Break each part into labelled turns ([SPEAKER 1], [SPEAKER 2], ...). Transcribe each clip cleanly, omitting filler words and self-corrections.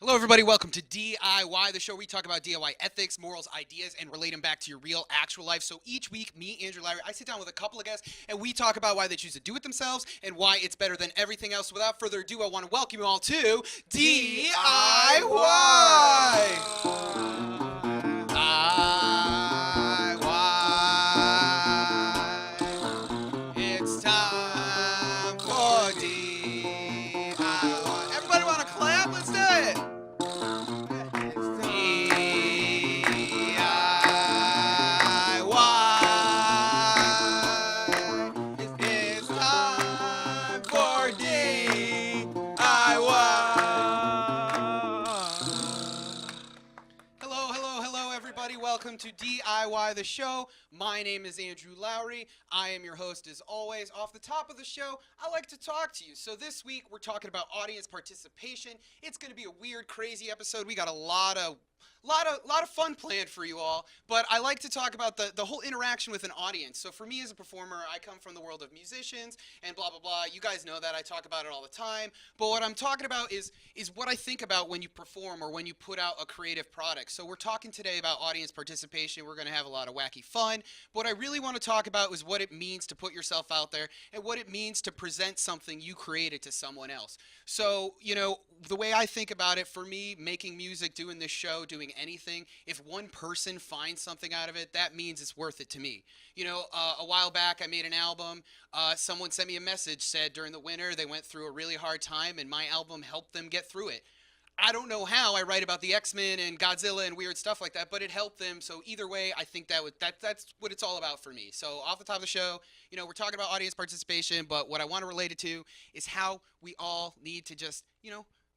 [SPEAKER 1] Hello, everybody. Welcome to DIY, the show where we talk about DIY ethics, morals, ideas, and relate them back to your real, actual life. So each week, me, Andrew, Larry, I sit down with a couple of guests, and we talk about why they choose to do it themselves and why it's better than everything else. So without further ado, I want to welcome you all to DIY. It's time for DIY. Everybody want to clap? Let's do it. It's time for DIY. Hello, everybody. Welcome to DIY, the show. My name is Andrew Lowry. I am your host, as always. Off the top of the show, I like to talk to you. So this week, we're talking about audience participation. It's going to be a weird, crazy episode. We got a lot of fun planned for you all, but I like to talk about the whole interaction with an audience. So for me as a performer, I come from the world of musicians and blah, blah, blah. You guys know that. I talk about it all the time. But what I'm talking about is what I think about when you perform or when you put out a creative product. So we're talking today about audience participation. We're going to have a lot of wacky fun. But what I really want to talk about is what it means to put yourself out there and what it means to present something you created to someone else. So, the way I think about it, for me, making music, doing this show, doing anything, if one person finds something out of it, that means it's worth it to me. A while back I made an album. Someone sent me a message, said during the winter they went through a really hard time and my album helped them get through it. I don't know how. I write about the X-Men and Godzilla and weird stuff like that, but it helped them. So either way, I think that's what it's all about for me. So off the top of the show, we're talking about audience participation, but what I want to relate it to is how we all need to just,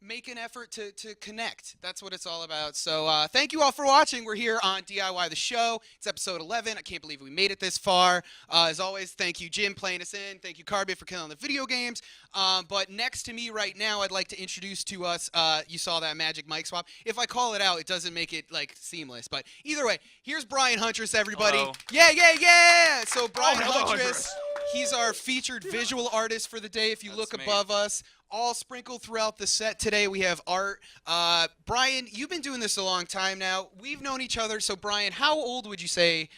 [SPEAKER 1] make an effort to connect. That's what it's all about. So thank you all for watching. We're here on DIY the show. It's episode 11. I can't believe we made it this far. As always, thank you, Jim, playing us in. Thank you, Carbit, for killing the video games. But next to me right now, I'd like to introduce to us, you saw that magic mic swap. If I call it out, it doesn't make it, seamless. But either way, here's Brian Huntress, everybody.
[SPEAKER 2] Hello.
[SPEAKER 1] Yeah. So Brian
[SPEAKER 2] hello,
[SPEAKER 1] Huntress, he's our featured visual artist for the day. If you
[SPEAKER 2] That's
[SPEAKER 1] look
[SPEAKER 2] me.
[SPEAKER 1] above us, all sprinkled throughout the set today, we have art. Brian, you've been doing this a long time now. We've known each other. So, Brian, how old would you say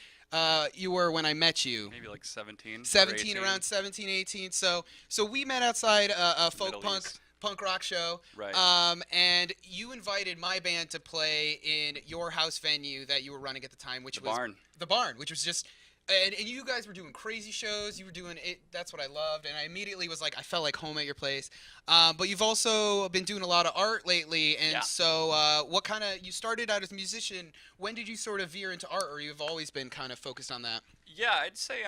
[SPEAKER 1] you were when I met you?
[SPEAKER 2] Maybe like 17.
[SPEAKER 1] 17,
[SPEAKER 2] 18.
[SPEAKER 1] around 17, 18. So we met outside a folk
[SPEAKER 2] Middle
[SPEAKER 1] punk
[SPEAKER 2] East.
[SPEAKER 1] punk rock show.
[SPEAKER 2] Right.
[SPEAKER 1] And you invited my band to play in your house venue that you were running at the time, which
[SPEAKER 2] The
[SPEAKER 1] was
[SPEAKER 2] Barn.
[SPEAKER 1] The Barn, which was just. And you guys were doing crazy shows. You were doing it. That's what I loved. And I immediately was like, I felt like home at your place. But you've also been doing a lot of art lately. And
[SPEAKER 2] Yeah.
[SPEAKER 1] so you started out as a musician. When did you sort of veer into art, or you've always been kind of focused on that?
[SPEAKER 2] Yeah, I'd say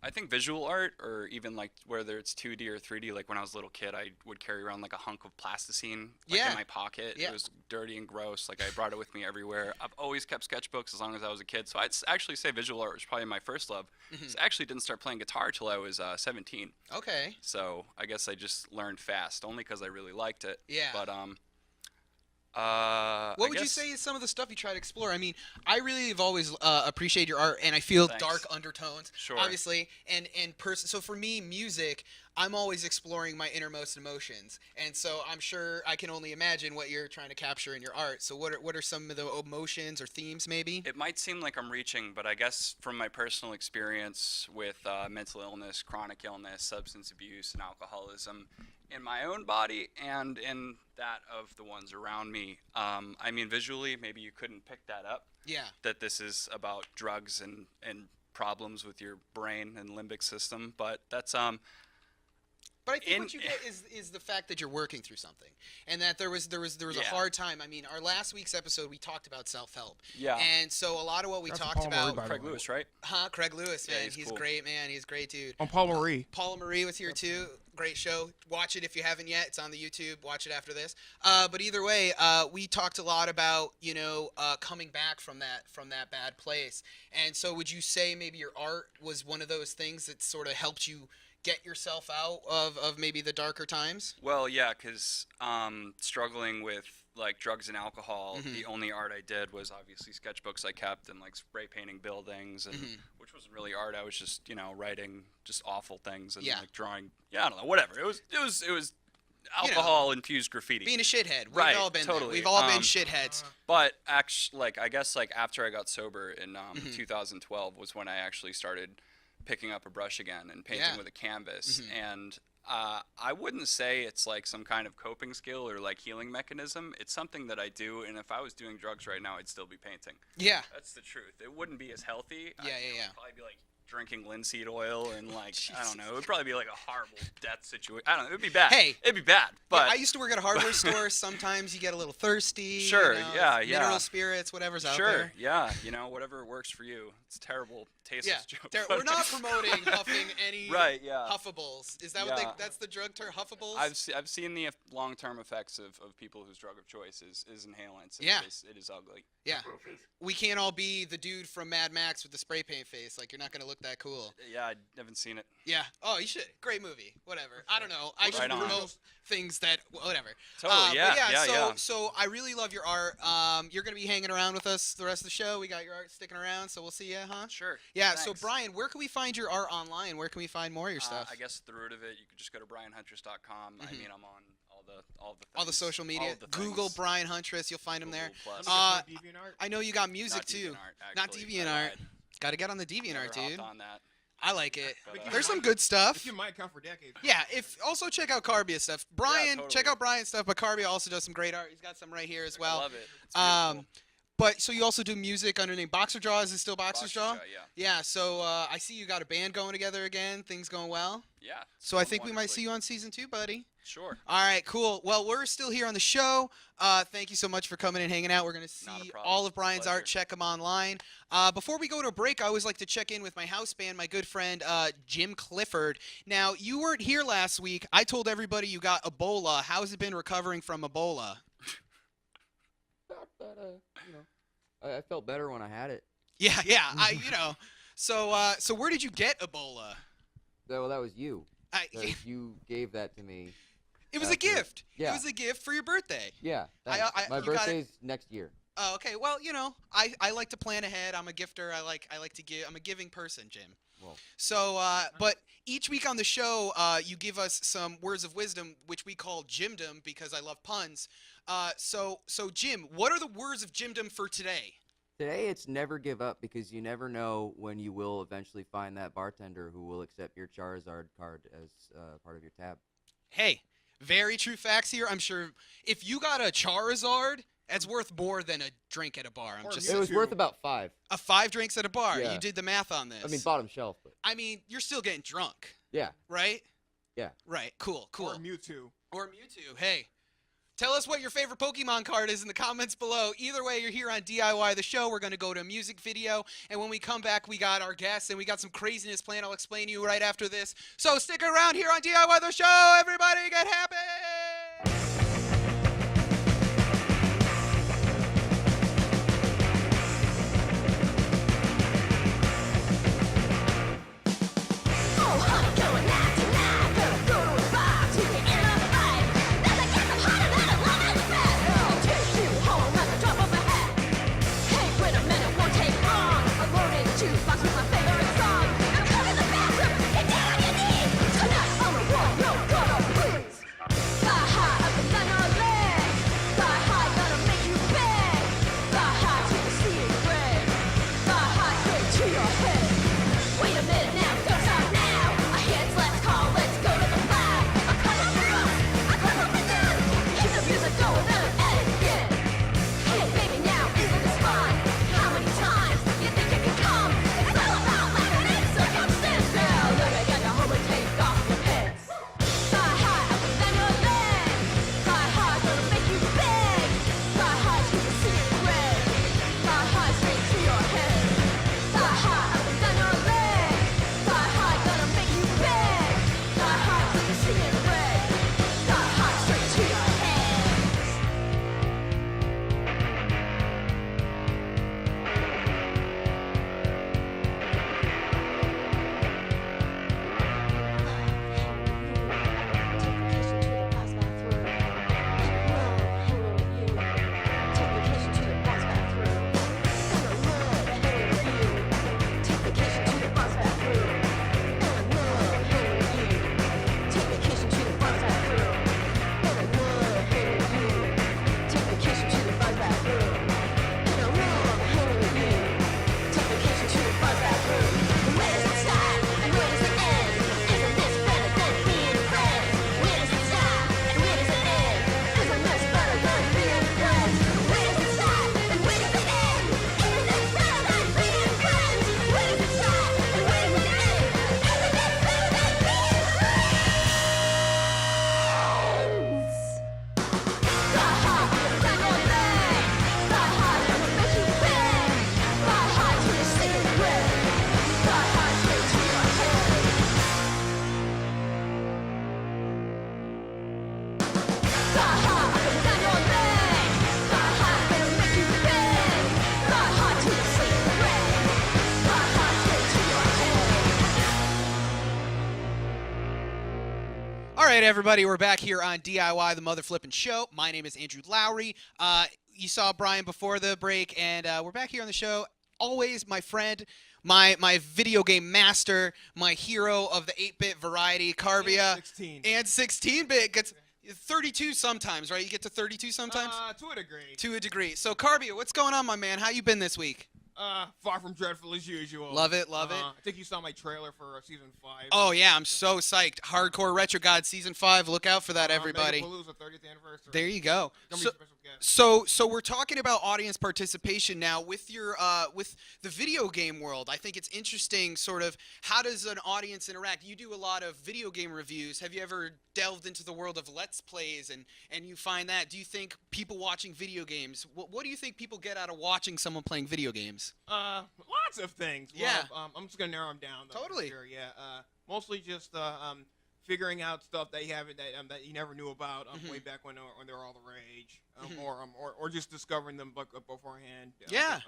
[SPEAKER 2] I think visual art, or even like whether it's 2D or 3D. Like when I was a little kid, I would carry around like a hunk of plasticine
[SPEAKER 1] Yeah.
[SPEAKER 2] in my pocket.
[SPEAKER 1] Yeah.
[SPEAKER 2] It was dirty and gross. Like I brought it with me everywhere. I've always kept sketchbooks as long as I was a kid. So actually say visual art was probably my first love.
[SPEAKER 1] Mhm.
[SPEAKER 2] So I actually didn't start playing guitar till I was 17.
[SPEAKER 1] Okay.
[SPEAKER 2] So I guess I just learned fast, only because I really liked it.
[SPEAKER 1] Yeah.
[SPEAKER 2] But
[SPEAKER 1] What would you say is some of the stuff you try to explore? I mean, I really have always appreciated your art, and I feel
[SPEAKER 2] Thanks.
[SPEAKER 1] dark undertones,
[SPEAKER 2] Sure.
[SPEAKER 1] obviously. So for me, music, I'm always exploring my innermost emotions, and so I'm sure I can only imagine what you're trying to capture in your art. So what are some of the emotions or themes, maybe?
[SPEAKER 2] It might seem like I'm reaching, but I guess from my personal experience with mental illness, chronic illness, substance abuse, and alcoholism in my own body and in that of the ones around me, I mean, visually, maybe you couldn't pick that up,
[SPEAKER 1] Yeah.
[SPEAKER 2] that this is about drugs and problems with your brain and limbic system, but that's
[SPEAKER 1] But I think
[SPEAKER 2] In-
[SPEAKER 1] what you get is the fact that you're working through something, and that there was a
[SPEAKER 2] Yeah.
[SPEAKER 1] hard time. I mean, our last week's episode we talked about self-help,
[SPEAKER 2] Yeah.
[SPEAKER 1] and so a lot of what we
[SPEAKER 3] That's
[SPEAKER 1] talked
[SPEAKER 3] Paul Murray,
[SPEAKER 1] about.
[SPEAKER 3] by the
[SPEAKER 2] Craig
[SPEAKER 3] way.
[SPEAKER 2] Lewis, right?
[SPEAKER 1] Craig Lewis,
[SPEAKER 2] Yeah,
[SPEAKER 1] man,
[SPEAKER 2] he's
[SPEAKER 1] he's
[SPEAKER 2] cool.
[SPEAKER 1] great, man. He's a great dude.
[SPEAKER 3] On Paul Marie.
[SPEAKER 1] Paula Marie was here too. Great show. Watch it if you haven't yet. It's on the YouTube. Watch it after this. But either way, we talked a lot about coming back from that bad place. And so, would you say maybe your art was one of those things that sort of helped you get yourself out of maybe the darker times?
[SPEAKER 2] Well, yeah, because struggling with like drugs and alcohol,
[SPEAKER 1] Mhm.
[SPEAKER 2] the only art I did was obviously sketchbooks I kept and like spray painting buildings, and
[SPEAKER 1] Mhm.
[SPEAKER 2] which wasn't really art. I was just writing just awful things and
[SPEAKER 1] Yeah.
[SPEAKER 2] like drawing. Yeah, I don't know, whatever. It was alcohol-infused graffiti.
[SPEAKER 1] Being a shithead. We've
[SPEAKER 2] Right,
[SPEAKER 1] all been
[SPEAKER 2] totally.
[SPEAKER 1] there. We've all been shitheads.
[SPEAKER 2] But actually, I guess after I got sober in 2012 was when I actually started picking up a brush again and painting with a canvas. And I wouldn't say it's like some kind of coping skill or like healing mechanism. It's something that I do, and if I was doing drugs right now, I'd still be painting.
[SPEAKER 1] Yeah.
[SPEAKER 2] That's the truth. It wouldn't be as healthy.
[SPEAKER 1] Yeah.
[SPEAKER 2] I'd probably be like drinking linseed oil and like I don't know. It would probably be like a horrible death situation. I don't know. It would be bad.
[SPEAKER 1] Hey,
[SPEAKER 2] it'd be bad. But
[SPEAKER 1] I used to work at a hardware store. Sometimes you get a little thirsty.
[SPEAKER 2] Sure.
[SPEAKER 1] You know,
[SPEAKER 2] Yeah.
[SPEAKER 1] Mineral spirits, whatever's out
[SPEAKER 2] Sure.
[SPEAKER 1] there.
[SPEAKER 2] Yeah. Whatever works for you. It's a terrible, tasteless joke.
[SPEAKER 1] We're not promoting huffing any huffables. Is that what that's the drug term, huffables?
[SPEAKER 2] I've seen the long-term effects of people whose drug of choice is inhalants. And it is ugly.
[SPEAKER 1] Yeah. We can't all be the dude from Mad Max with the spray paint face. Like, you're not going to look that cool.
[SPEAKER 2] Yeah, I haven't seen it.
[SPEAKER 1] Yeah. Oh, you should. Great movie. Whatever. I don't know. I should promote things that, whatever.
[SPEAKER 2] Totally,
[SPEAKER 1] So I really love your art. You're going to be hanging around with us the rest of the show. We got your art sticking around, so we'll see you, huh?
[SPEAKER 2] Sure.
[SPEAKER 1] Yeah,
[SPEAKER 2] Thanks.
[SPEAKER 1] so Brian, where can we find your art online? Where can we find more of your stuff?
[SPEAKER 2] I guess at the root of it, you could just go to brianhuntress.com. I mean, I'm on
[SPEAKER 1] all the social media. Google Brian Huntress, you'll find him there. I know you got music too. Not DeviantArt. Got to get on the DeviantArt, dude.
[SPEAKER 2] On that.
[SPEAKER 1] I like it. There's some good stuff.
[SPEAKER 3] You might come for decades.
[SPEAKER 1] Yeah. Also check out Carbia's stuff. Brian, check out Brian's stuff. But Carbia also does some great art. He's got some right here as well.
[SPEAKER 2] I love it. It's beautiful.
[SPEAKER 1] But so you also do music under the name Boxer Jaw. Is it still Boxer Jaw?
[SPEAKER 2] Yeah.
[SPEAKER 1] Yeah. So I see you got a band going together again. Things going well.
[SPEAKER 2] Yeah.
[SPEAKER 1] So I think we might see you on season 2, buddy.
[SPEAKER 2] Sure.
[SPEAKER 1] All right, cool. Well, we're still here on the show. Thank you so much for coming and hanging out. We're going to see all of Brian's art. Check him online. Before we go to a break, I always like to check in with my house band, my good friend Jim Clifford. Now, you weren't here last week. I told everybody you got Ebola. How's it been recovering from Ebola?
[SPEAKER 4] I felt better when I had it.
[SPEAKER 1] Yeah. So where did you get Ebola?
[SPEAKER 4] Well, that was you. You gave that to me.
[SPEAKER 1] It was a gift.
[SPEAKER 4] Yeah.
[SPEAKER 1] It was a gift for your birthday.
[SPEAKER 4] Yeah. My birthday's next year.
[SPEAKER 1] Oh, okay. Well, I like to plan ahead. I'm a gifter. I like to give. I'm a giving person, Jim.
[SPEAKER 4] Well.
[SPEAKER 1] So, but each week on the show, you give us some words of wisdom, which we call Jimdom because I love puns. So Jim, what are the words of Jimdom for today?
[SPEAKER 4] Today, it's never give up because you never know when you will eventually find that bartender who will accept your Charizard card as part of your tab.
[SPEAKER 1] Hey, very true facts here. I'm sure if you got a Charizard, that's worth more than a drink at a bar.
[SPEAKER 4] It was worth about 5.
[SPEAKER 1] 5 drinks at a bar.
[SPEAKER 4] Yeah.
[SPEAKER 1] You did the math on this.
[SPEAKER 4] I mean, bottom shelf. But.
[SPEAKER 1] I mean, you're still getting drunk.
[SPEAKER 4] Yeah.
[SPEAKER 1] Right?
[SPEAKER 4] Yeah.
[SPEAKER 1] Right. Cool.
[SPEAKER 3] Or Mewtwo.
[SPEAKER 1] Hey. Tell us what your favorite Pokemon card is in the comments below. Either way, you're here on DIY the show. We're going to go to a music video. And when we come back, we got our guests and we got some craziness planned. I'll explain to you right after this. So stick around here on DIY the show. Everybody get happy. right, everybody, we're back here on DIY, the Mother Flippin' Show. My name is Andrew Lowry. You saw Brian before the break, and we're back here on the show. Always my friend, my video game master, my hero of the 8-bit variety, Carbia. And 16-bit gets 32 sometimes, right? You get to 32 sometimes?
[SPEAKER 3] To a degree.
[SPEAKER 1] To a degree. So, Carbia, what's going on, my man? How you been this week?
[SPEAKER 3] Far from dreadful as usual.
[SPEAKER 1] Love it, love it.
[SPEAKER 3] I think you saw my trailer for season 5.
[SPEAKER 1] Oh, yeah, I'm so psyched. Hardcore Retro God Season 5. Look out for that, everybody.
[SPEAKER 3] Megapalooza 30th anniversary.
[SPEAKER 1] There you go.
[SPEAKER 3] Gonna be a special guest.
[SPEAKER 1] So we're talking about audience participation now with your with the video game world. I think it's interesting, sort of, how does an audience interact? You do a lot of video game reviews. Have you ever delved into the world of Let's Plays and you find that? Do you think people watching video games, what do you think people get out of watching someone playing video games?
[SPEAKER 3] Lots of things.
[SPEAKER 1] Yeah.
[SPEAKER 3] I'm just gonna narrow them down, though.
[SPEAKER 1] Totally.
[SPEAKER 3] For sure, yeah. Mostly just figuring out stuff that you haven't that you never knew about way back when they were all the rage, or just discovering them beforehand.
[SPEAKER 1] Yeah.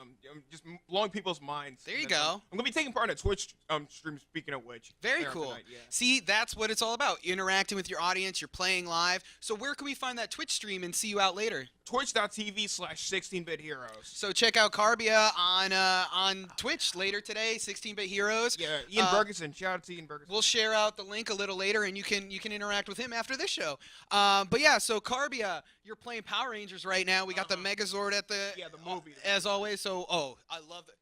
[SPEAKER 3] Just blowing people's minds.
[SPEAKER 1] There you go.
[SPEAKER 3] I'm gonna be taking part in a Twitch stream. Speaking of which,
[SPEAKER 1] Very
[SPEAKER 3] later
[SPEAKER 1] cool.
[SPEAKER 3] tonight, yeah.
[SPEAKER 1] See, that's what it's all about. Interacting with your audience. You're playing live. So where can we find that Twitch stream and see you out later?
[SPEAKER 3] Twitch.tv/16-bit heroes.
[SPEAKER 1] So check out Carbia on Twitch later today, 16-bit Heroes.
[SPEAKER 3] Yeah, Ian Bergeson. Shout out to Ian Bergeson.
[SPEAKER 1] We'll share out the link a little later, and you can interact with him after this show. But yeah, so Carbia, you're playing Power Rangers right now. We got the Megazord at the
[SPEAKER 3] movie
[SPEAKER 1] as always. So I love it.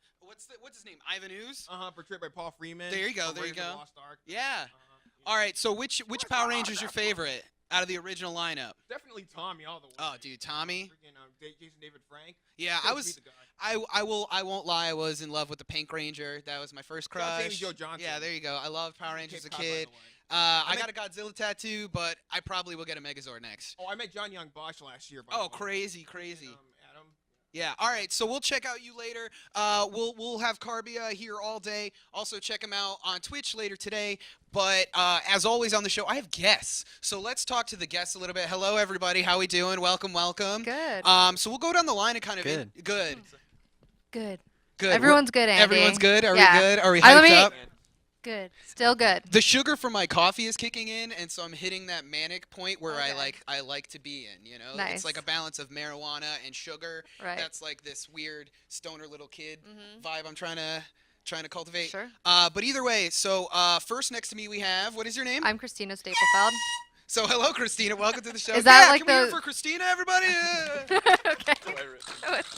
[SPEAKER 1] What's his name? Ivan Ooze?
[SPEAKER 3] Portrayed by Paul Freeman.
[SPEAKER 1] There you go.
[SPEAKER 3] from
[SPEAKER 1] There you
[SPEAKER 3] Raiders of the
[SPEAKER 1] go.
[SPEAKER 3] Lost Ark.
[SPEAKER 1] Yeah. All right. So which Power Ranger's your favorite out of the original lineup?
[SPEAKER 3] Definitely Tommy all the way.
[SPEAKER 1] Oh, dude, Tommy.
[SPEAKER 3] Freaking Jason David Frank.
[SPEAKER 1] Yeah,
[SPEAKER 3] Gotta beat the guy.
[SPEAKER 1] I won't lie. I was in love with the Pink Ranger. That was my first
[SPEAKER 3] Shout out to Amy
[SPEAKER 1] crush.
[SPEAKER 3] Jo Johnson.
[SPEAKER 1] Yeah, there you go. I loved Power Rangers as a
[SPEAKER 3] Cape Cod, by
[SPEAKER 1] kid.
[SPEAKER 3] the way.
[SPEAKER 1] I got a Godzilla tattoo, but I probably will get a Megazord next.
[SPEAKER 3] Oh, I met John Young Bosch last year. By
[SPEAKER 1] Oh,
[SPEAKER 3] the way.
[SPEAKER 1] crazy.
[SPEAKER 3] Adam.
[SPEAKER 1] Yeah. All right. So we'll check out you later. We'll have Carbia here all day. Also check him out on Twitch later today. But as always on the show, I have guests. So let's talk to the guests a little bit. Hello, everybody. How we doing? Welcome.
[SPEAKER 5] Good.
[SPEAKER 1] So we'll go down the line and kind of
[SPEAKER 5] Good.
[SPEAKER 1] Good.
[SPEAKER 5] Everyone's good, Andy.
[SPEAKER 1] Everyone's good. Are
[SPEAKER 5] Yeah.
[SPEAKER 1] we good? Are we
[SPEAKER 5] Let
[SPEAKER 1] hyped
[SPEAKER 5] me-
[SPEAKER 1] up?
[SPEAKER 5] Good. Still good.
[SPEAKER 1] The sugar from my coffee is kicking in, and so I'm hitting that manic point where
[SPEAKER 5] Okay.
[SPEAKER 1] I like to be in. You know,
[SPEAKER 5] Nice.
[SPEAKER 1] it's like a balance of marijuana and sugar.
[SPEAKER 5] Right.
[SPEAKER 1] That's like this weird stoner little kid
[SPEAKER 5] Mhm.
[SPEAKER 1] vibe I'm trying to cultivate.
[SPEAKER 5] Sure.
[SPEAKER 1] But either way, so first next to me we have, what is your name?
[SPEAKER 5] I'm Kristina Staplefield.
[SPEAKER 1] So hello, Kristina. Welcome to the show.
[SPEAKER 5] Is that
[SPEAKER 1] yeah,
[SPEAKER 5] like
[SPEAKER 1] can we hear
[SPEAKER 5] the-
[SPEAKER 1] for Kristina, everybody?
[SPEAKER 5] Okay.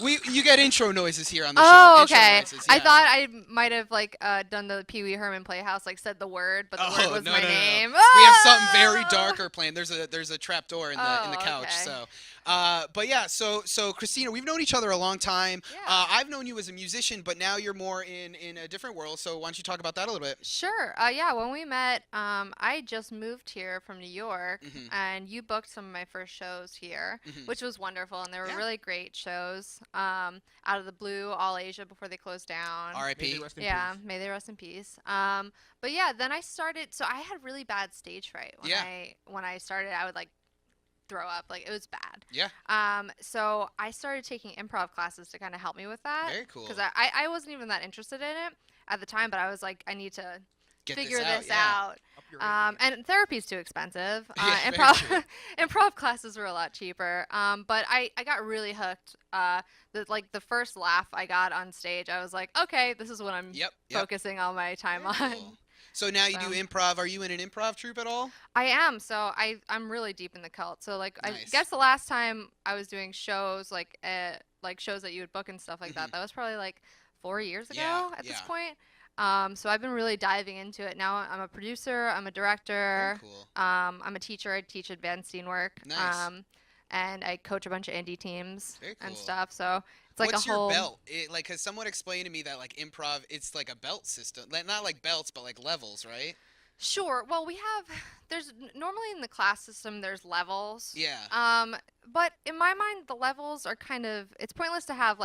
[SPEAKER 1] You get intro noises here on the show.
[SPEAKER 5] Oh,
[SPEAKER 1] Intro
[SPEAKER 5] okay.
[SPEAKER 1] noises,
[SPEAKER 5] I
[SPEAKER 1] yeah.
[SPEAKER 5] thought I might have done the Pee Wee Herman Playhouse, said the word, but the word was
[SPEAKER 1] no,
[SPEAKER 5] my
[SPEAKER 1] no, no, no.
[SPEAKER 5] name.
[SPEAKER 1] We have something very
[SPEAKER 5] Ah!
[SPEAKER 1] darker planned. There's a trap door in the couch.
[SPEAKER 5] okay.
[SPEAKER 1] So, but yeah. So Kristina, we've known each other a long time.
[SPEAKER 5] Yeah.
[SPEAKER 1] I've known you as a musician, but now you're more in a different world. So why don't you talk about that a little bit?
[SPEAKER 5] Sure. Yeah, when we met, I just moved here from New York,
[SPEAKER 1] Mhm.
[SPEAKER 5] and you booked some of my first shows here,
[SPEAKER 1] Mhm.
[SPEAKER 5] which was wonderful, and they were
[SPEAKER 1] Yeah.
[SPEAKER 5] really great shows. Out of the blue, all Asia before they closed down.
[SPEAKER 3] May
[SPEAKER 1] R.I.P.
[SPEAKER 3] they rest in
[SPEAKER 5] Yeah,
[SPEAKER 3] peace.
[SPEAKER 5] may they rest in peace. But yeah, then I started. So I had really bad stage fright when I started. I would throw up. It was bad.
[SPEAKER 1] Yeah.
[SPEAKER 5] So I started taking improv classes to kind of help me with that.
[SPEAKER 1] Very cool.
[SPEAKER 5] Because I wasn't even that interested in it at the time, but I was like, I need to
[SPEAKER 1] Get
[SPEAKER 5] figure
[SPEAKER 1] this
[SPEAKER 5] this
[SPEAKER 1] yeah.
[SPEAKER 5] out.
[SPEAKER 3] Up your game.
[SPEAKER 5] And therapy's too expensive.
[SPEAKER 1] Yeah, very
[SPEAKER 5] Improv improv classes were a lot cheaper. But I got really hooked. The first laugh I got on stage, I was like, okay, this is what I'm
[SPEAKER 1] Yep.
[SPEAKER 5] focusing all my time
[SPEAKER 1] Very
[SPEAKER 5] on.
[SPEAKER 1] cool. So now you do
[SPEAKER 5] So-
[SPEAKER 1] improv. Are you in an improv troupe at all?
[SPEAKER 5] I am. So I'm really deep in the cult. So I
[SPEAKER 1] Nice.
[SPEAKER 5] guess the last time I was doing shows shows that you would book and stuff like
[SPEAKER 1] Mhm.
[SPEAKER 5] that was probably 4 years ago
[SPEAKER 1] Yeah,
[SPEAKER 5] at this
[SPEAKER 1] yeah.
[SPEAKER 5] point. So I've been really diving into it. Now I'm a producer, I'm a director,
[SPEAKER 1] Very cool.
[SPEAKER 5] I'm a teacher. I teach advanced scene work.
[SPEAKER 1] Nice.
[SPEAKER 5] And I coach a bunch of indie teams
[SPEAKER 1] Very
[SPEAKER 5] and
[SPEAKER 1] cool.
[SPEAKER 5] stuff. So it's like
[SPEAKER 1] What's
[SPEAKER 5] a whole
[SPEAKER 1] your belt? Cause someone explained to me that improv, it's like a belt system. Not like belts, but like levels, right?
[SPEAKER 5] Sure. Well, there's normally in the class system there's levels.
[SPEAKER 1] Yeah.
[SPEAKER 5] But in my mind, the levels are it's pointless to have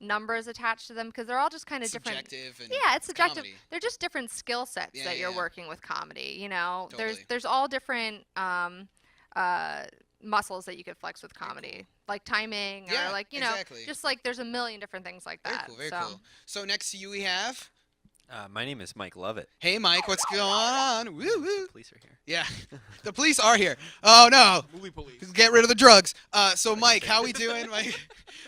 [SPEAKER 5] numbers attached to them because they're all just kind of different.
[SPEAKER 1] Subjective and
[SPEAKER 5] Yeah, it's subjective.
[SPEAKER 1] comedy.
[SPEAKER 5] They're just different skill sets
[SPEAKER 1] Yeah,
[SPEAKER 5] that
[SPEAKER 1] yeah,
[SPEAKER 5] you're
[SPEAKER 1] yeah.
[SPEAKER 5] working with comedy.
[SPEAKER 1] Totally.
[SPEAKER 5] There's all different muscles that you could flex with comedy, like timing
[SPEAKER 1] Yeah,
[SPEAKER 5] or
[SPEAKER 1] exactly.
[SPEAKER 5] just there's a million different things like
[SPEAKER 1] Very
[SPEAKER 5] that.
[SPEAKER 1] cool. Very
[SPEAKER 5] so.
[SPEAKER 1] cool. So next to you we have.
[SPEAKER 6] My name is Mike Lovett.
[SPEAKER 1] Hey, Mike, what's going on? Woo woo.
[SPEAKER 6] Police are here.
[SPEAKER 1] Yeah, the police are here. Oh no,
[SPEAKER 3] Movie police.
[SPEAKER 1] get rid of the drugs. So Mike, how we doing, Mike?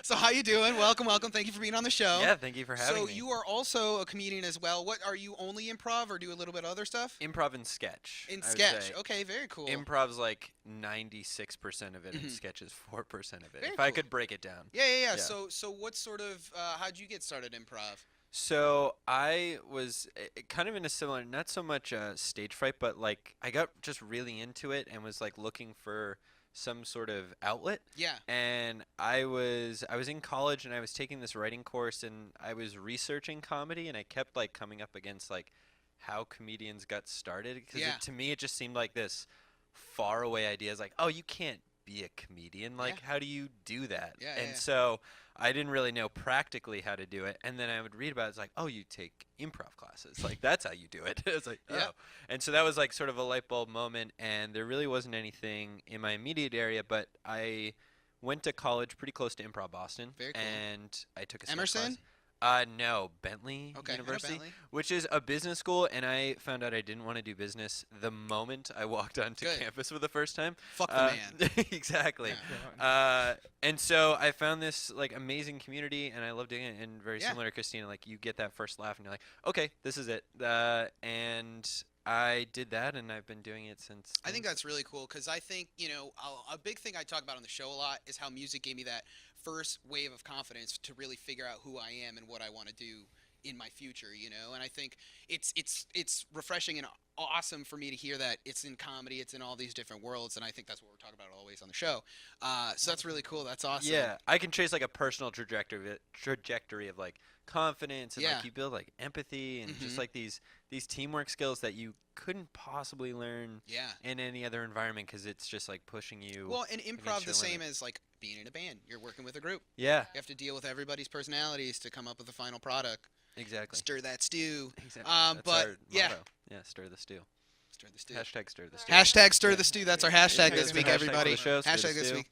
[SPEAKER 1] So how you doing? Welcome. Thank you for being on the show.
[SPEAKER 6] Yeah, thank you for having
[SPEAKER 1] So
[SPEAKER 6] me.
[SPEAKER 1] you are also a comedian as well. What are you only improv or do a little bit of other stuff?
[SPEAKER 6] Improv and sketch.
[SPEAKER 1] In
[SPEAKER 6] I would
[SPEAKER 1] sketch.
[SPEAKER 6] say.
[SPEAKER 1] Okay, very cool.
[SPEAKER 6] Improv's like 96% of it, and
[SPEAKER 1] Mhm.
[SPEAKER 6] sketch is 4% of it.
[SPEAKER 1] Very
[SPEAKER 6] if I
[SPEAKER 1] cool.
[SPEAKER 6] could break it down.
[SPEAKER 1] Yeah.
[SPEAKER 6] Yeah.
[SPEAKER 1] So what sort of how'd you get started improv?
[SPEAKER 6] So I was kind of in a similar, not so much stage fright, but like I got just really into it and was like looking for some sort of outlet.
[SPEAKER 1] Yeah.
[SPEAKER 6] And I was in college and I was taking this writing course and I was researching comedy and I kept like coming up against like how comedians got started because
[SPEAKER 1] Yeah.
[SPEAKER 6] to me it just seemed like this far away idea. It's like, oh, you can't be a comedian. Like, how do you do that?
[SPEAKER 1] Yeah,
[SPEAKER 6] and
[SPEAKER 1] yeah.
[SPEAKER 6] so I didn't really know practically how to do it. And then I would read about it. It's like, oh, you take improv classes. Like, that's how you do it. It's like,
[SPEAKER 1] Yeah.
[SPEAKER 6] oh. And so that was like sort of a light bulb moment. And there really wasn't anything in my immediate area, but I went to college pretty close to Improv Boston.
[SPEAKER 1] Very cool.
[SPEAKER 6] And I took a sketch
[SPEAKER 1] Emerson?
[SPEAKER 6] class. No, Bentley
[SPEAKER 1] Okay. I know
[SPEAKER 6] University,
[SPEAKER 1] Bentley.
[SPEAKER 6] which is a business school, and I found out I didn't want to do business the moment I walked onto
[SPEAKER 1] Good.
[SPEAKER 6] campus for the first time.
[SPEAKER 1] Fuck the man.
[SPEAKER 6] Exactly.
[SPEAKER 1] Yeah.
[SPEAKER 6] And so I found this like amazing community, and I love doing it. And very
[SPEAKER 1] Yeah.
[SPEAKER 6] similar to Kristina, like you get that first laugh, and you're like, okay, this is it. And I did that, and I've been doing it since.
[SPEAKER 1] I think
[SPEAKER 6] then.
[SPEAKER 1] that's really cool because I think, a big thing I talk about on the show a lot is how music gave me that first wave of confidence to really figure out who I am and what I want to do in my future, and I think it's refreshing and awesome for me to hear that it's in comedy, it's in all these different worlds, and I think that's what we're talking about always on the show. So that's really cool. That's awesome.
[SPEAKER 6] Yeah, I can trace like a personal trajectory of like confidence and
[SPEAKER 1] Yeah.
[SPEAKER 6] like you build like empathy and just
[SPEAKER 1] Mhm.
[SPEAKER 6] like these teamwork skills that you couldn't possibly learn
[SPEAKER 1] Yeah.
[SPEAKER 6] in any other environment because it's just like pushing you.
[SPEAKER 1] Well, and improv
[SPEAKER 6] your
[SPEAKER 1] the same
[SPEAKER 6] limit.
[SPEAKER 1] as like being in a band. You're working with a group.
[SPEAKER 6] Yeah,
[SPEAKER 1] You have to deal with everybody's personalities to come up with a final product.
[SPEAKER 6] exactly.
[SPEAKER 1] Stir that stew.
[SPEAKER 6] Exactly.
[SPEAKER 1] But,
[SPEAKER 6] That's our
[SPEAKER 1] yeah.
[SPEAKER 6] motto. Yeah, stir the stew.
[SPEAKER 1] Stir the stew.
[SPEAKER 6] Hashtag stir the stew.
[SPEAKER 1] Hashtag stir the stew. That's our hashtag
[SPEAKER 3] Yeah,
[SPEAKER 1] this week,
[SPEAKER 3] hashtag
[SPEAKER 1] everybody.
[SPEAKER 6] for the show, stir the
[SPEAKER 1] Hashtag this
[SPEAKER 6] stew.
[SPEAKER 1] week.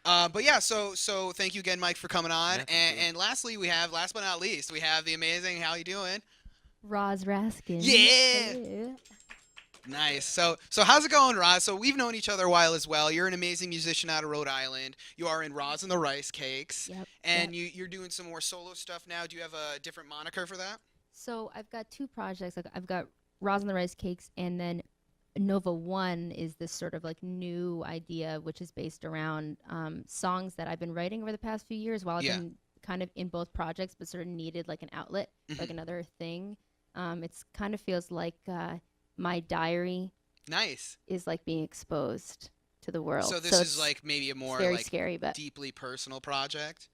[SPEAKER 1] But yeah, so thank you again, Mike, for coming on.
[SPEAKER 6] Yeah, thank
[SPEAKER 1] and,
[SPEAKER 6] you.
[SPEAKER 1] and lastly, last but not least, we have the amazing. How you doing?
[SPEAKER 7] Roz Raskin.
[SPEAKER 1] Yeah.
[SPEAKER 7] Hey.
[SPEAKER 1] Nice. So how's it going, Roz? So we've known each other a while as well. You're an amazing musician out of Rhode Island. You are in Roz and the Rice Cakes,
[SPEAKER 7] Yep.
[SPEAKER 1] and you're doing some more solo stuff now. Do you have a different moniker for that?
[SPEAKER 7] So I've got two projects. Like I've got Roz and the Rice Cakes, and then Nova One is this sort of like new idea, which is based around songs that I've been writing over the past few years while I've
[SPEAKER 1] Yeah.
[SPEAKER 7] been kind of in both projects, but sort of needed like an outlet, like another thing. It's kind of feels like my diary
[SPEAKER 1] Nice.
[SPEAKER 7] is like being exposed to the world.
[SPEAKER 1] So this
[SPEAKER 7] it's-
[SPEAKER 1] is like maybe a
[SPEAKER 7] it's
[SPEAKER 1] more
[SPEAKER 7] very
[SPEAKER 1] like
[SPEAKER 7] scary, but
[SPEAKER 1] deeply personal project.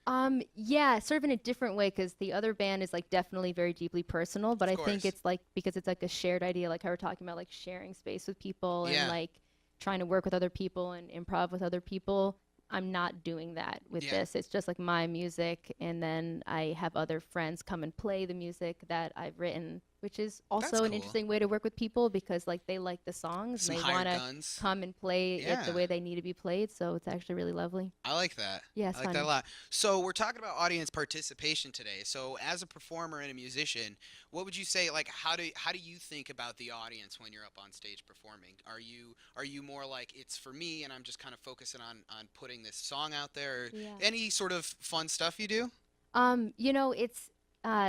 [SPEAKER 7] yeah, sort of in a different way because the other band is like definitely very deeply personal, but
[SPEAKER 1] Of
[SPEAKER 7] I think
[SPEAKER 1] course.
[SPEAKER 7] it's like because it's like a shared idea, like how we're talking about like sharing space with people
[SPEAKER 1] Yeah.
[SPEAKER 7] and like trying to work with other people and improv with other people. I'm not doing that with
[SPEAKER 1] Yeah.
[SPEAKER 7] this. It's just like my music, and then I have other friends come and play the music that I've written, which is also
[SPEAKER 1] That's
[SPEAKER 7] an
[SPEAKER 1] cool.
[SPEAKER 7] interesting way to work with people because like they like the songs
[SPEAKER 1] Some
[SPEAKER 7] and they
[SPEAKER 1] hired
[SPEAKER 7] want to
[SPEAKER 1] guns.
[SPEAKER 7] come and play it
[SPEAKER 1] Yeah.
[SPEAKER 7] the way they need to be played. So it's actually really lovely.
[SPEAKER 1] I like that.
[SPEAKER 7] Yeah, it's
[SPEAKER 1] I like
[SPEAKER 7] fun.
[SPEAKER 1] that a lot. So we're talking about audience participation today. So as a performer and a musician, what would you say? Like, how do you think about the audience when you're up on stage performing? Are you more like it's for me and I'm just kind of focusing on putting this song out there? Or
[SPEAKER 7] Yeah.
[SPEAKER 1] any sort of fun stuff you do?
[SPEAKER 7] It's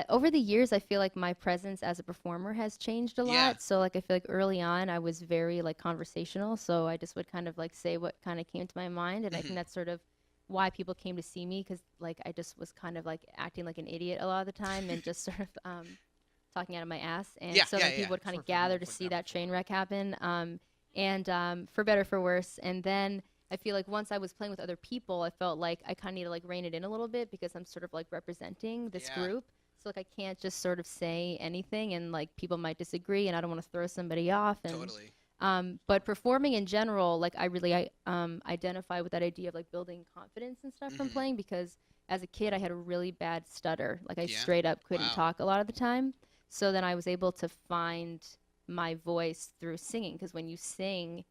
[SPEAKER 7] over the years I feel like my presence as a performer has changed a lot.
[SPEAKER 1] Yeah.
[SPEAKER 7] So like I feel like early on I was very like conversational, so I just would kind of like say what kind of came to my mind, and I
[SPEAKER 1] Mhm.
[SPEAKER 7] think that's sort of why people came to see me because like I just was kind of like acting like an idiot a lot of the time and just sort of talking out of my ass, and
[SPEAKER 1] Yeah,
[SPEAKER 7] so
[SPEAKER 1] yeah,
[SPEAKER 7] then
[SPEAKER 1] yeah.
[SPEAKER 7] people would kind
[SPEAKER 3] Sort
[SPEAKER 7] of
[SPEAKER 3] of
[SPEAKER 7] gather
[SPEAKER 3] like
[SPEAKER 7] to
[SPEAKER 3] that
[SPEAKER 7] see that
[SPEAKER 3] before.
[SPEAKER 7] train wreck happen, and for better or for worse. And then I feel like once I was playing with other people, I felt like I kind of need to like rein it in a little bit because I'm sort of like representing this
[SPEAKER 1] Yeah.
[SPEAKER 7] group. So like I can't just sort of say anything, and like people might disagree, and I don't want to throw somebody off. And
[SPEAKER 1] Totally.
[SPEAKER 7] but performing in general, like I really identify with that idea of like building confidence and stuff from
[SPEAKER 1] Mhm.
[SPEAKER 7] playing because as a kid I had a really bad stutter. Like I
[SPEAKER 1] Yeah?
[SPEAKER 7] straight up couldn't
[SPEAKER 1] Wow.
[SPEAKER 7] talk a lot of the time. So then I was able to find my voice through singing because when you sing,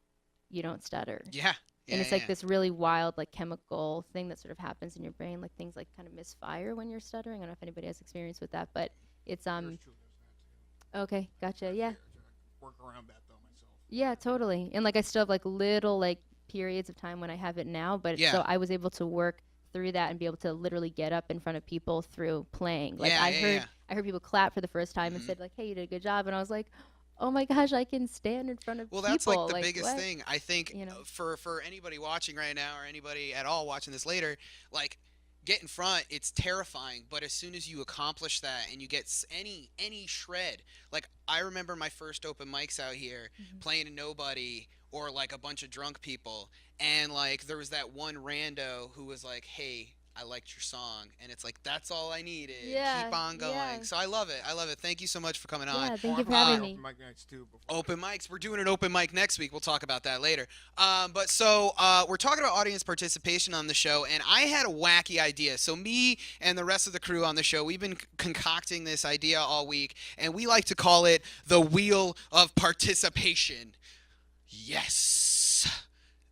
[SPEAKER 7] you don't stutter.
[SPEAKER 1] Yeah.
[SPEAKER 7] And it's
[SPEAKER 1] yeah,
[SPEAKER 7] like
[SPEAKER 1] yeah.
[SPEAKER 7] this really wild like chemical thing that sort of happens in your brain, like things like kind of misfire when you're stuttering. I don't know if anybody has experience with that, but it's
[SPEAKER 3] Yours truly does that, too.
[SPEAKER 7] Okay, gotcha. Yeah.
[SPEAKER 3] Work around that though myself.
[SPEAKER 7] Yeah, totally. And like I still have like little like periods of time when I have it now, but
[SPEAKER 1] Yeah.
[SPEAKER 7] so I was able to work through that and be able to literally get up in front of people through playing. Like
[SPEAKER 1] Yeah,
[SPEAKER 7] I
[SPEAKER 1] yeah,
[SPEAKER 7] heard
[SPEAKER 1] yeah.
[SPEAKER 7] I heard people clap for the first time and
[SPEAKER 1] Mhm.
[SPEAKER 7] said like, "Hey, you did a good job." And I was like, "Oh my gosh, I can stand in front of
[SPEAKER 1] Well,
[SPEAKER 7] people."
[SPEAKER 1] that's like the biggest
[SPEAKER 7] what?
[SPEAKER 1] thing. I think
[SPEAKER 7] You know.
[SPEAKER 1] for anybody watching right now or anybody at all watching this later, like get in front, it's terrifying. But as soon as you accomplish that and you get any shred, like I remember my first open mics out here playing to nobody or like a bunch of drunk people, and like there was that one rando who was like, "Hey, I liked your song," and it's like that's all I needed.
[SPEAKER 7] Yeah,
[SPEAKER 1] Keep on going.
[SPEAKER 7] yeah.
[SPEAKER 1] So I love it. I love it. Thank you so much for coming on.
[SPEAKER 7] Yeah, thank
[SPEAKER 3] Oh,
[SPEAKER 7] you for
[SPEAKER 3] I'm
[SPEAKER 7] having
[SPEAKER 3] on
[SPEAKER 7] me.
[SPEAKER 3] open mic nights too. Before.
[SPEAKER 1] Open mics. We're doing an open mic next week. We'll talk about that later. But so we're talking about audience participation on the show, and I had a wacky idea. So me and the rest of the crew on the show, we've been concocting this idea all week, and we like to call it the Wheel of Participation. Yes.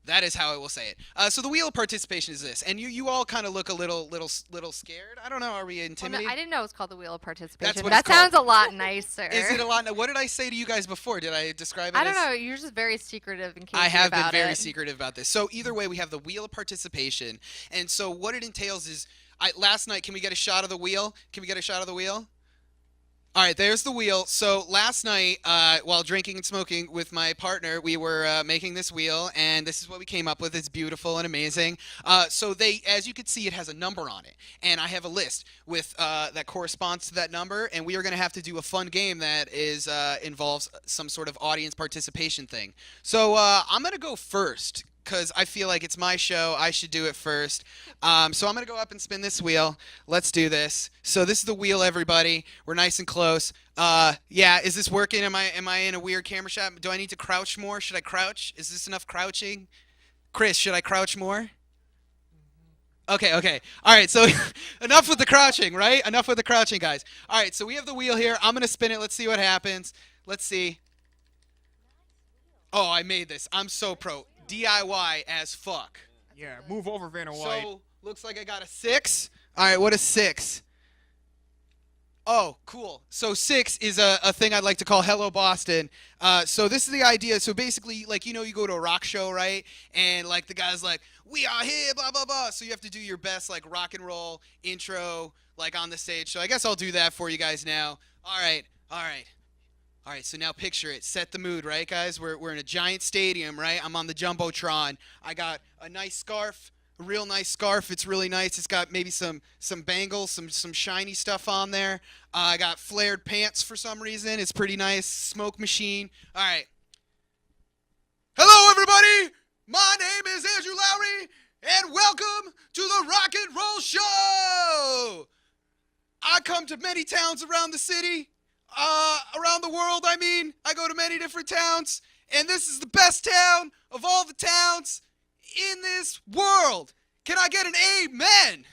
[SPEAKER 1] That is how I will say it. So the wheel of participation is this, and you all kind of look a little scared. I don't know. Are we
[SPEAKER 5] Well, no,
[SPEAKER 1] intimidated?
[SPEAKER 5] I didn't know it was called the Wheel of Participation.
[SPEAKER 1] what
[SPEAKER 5] That
[SPEAKER 1] it's called.
[SPEAKER 5] sounds a lot nicer.
[SPEAKER 1] Is it a lot? What did I say to you guys before? Did I describe it?
[SPEAKER 5] I don't
[SPEAKER 1] as-
[SPEAKER 5] know. You're just very secretive and cagey
[SPEAKER 1] I have been
[SPEAKER 5] about
[SPEAKER 1] very
[SPEAKER 5] it.
[SPEAKER 1] secretive about this. So either way, we have the wheel of participation, and so what it entails is, last night, can we get a shot of the wheel? Can we get a shot of the wheel? All right, there's the wheel. So last night, while drinking and smoking with my partner, we were making this wheel, and this is what we came up with. It's beautiful and amazing. So as you can see, it has a number on it, and I have a list with that corresponds to that number, and we are going to have to do a fun game that involves some sort of audience participation thing. So I'm going to go first, because I feel like it's my show. I should do it first. So I'm going to go up and spin this wheel. Let's do this. So this is the wheel, everybody. We're nice and close. Yeah, is this working? Am I in a weird camera shot? Do I need to crouch more? Should I crouch? Is this enough crouching? Chris, should I crouch more? Okay. All right, so enough with the crouching, right? Enough with the crouching, guys. All right, so we have the wheel here. I'm going to spin it. Let's see what happens. Let's see. Oh, I made this. I'm so pro. DIY as fuck.
[SPEAKER 3] Yeah, move over, Vanna White.
[SPEAKER 1] So, looks like I got a 6. All right, what is 6? Oh, cool. So 6 is a thing I'd like to call Hello Boston. So this is the idea. So basically, like, you go to a rock show, right? And, like, the guy's like, we are here, blah, blah, blah. So you have to do your best, like, rock and roll intro, like, on the stage. So I guess I'll do that for you guys now. All right. All right, so now picture it. Set the mood, right, guys? We're in a giant stadium, right? I'm on the Jumbotron. I got a nice scarf, a real nice scarf. It's really nice. It's got maybe some bangles, some shiny stuff on there. I got flared pants for some reason. It's pretty nice. Smoke machine. All right. Hello, everybody. My name is Andrew Lowry, and welcome to the Rock and Roll Show. I come to many towns around the city. Around the world, I mean. I go to many different towns, and this is the best town of all the towns in this world. Can I get an amen?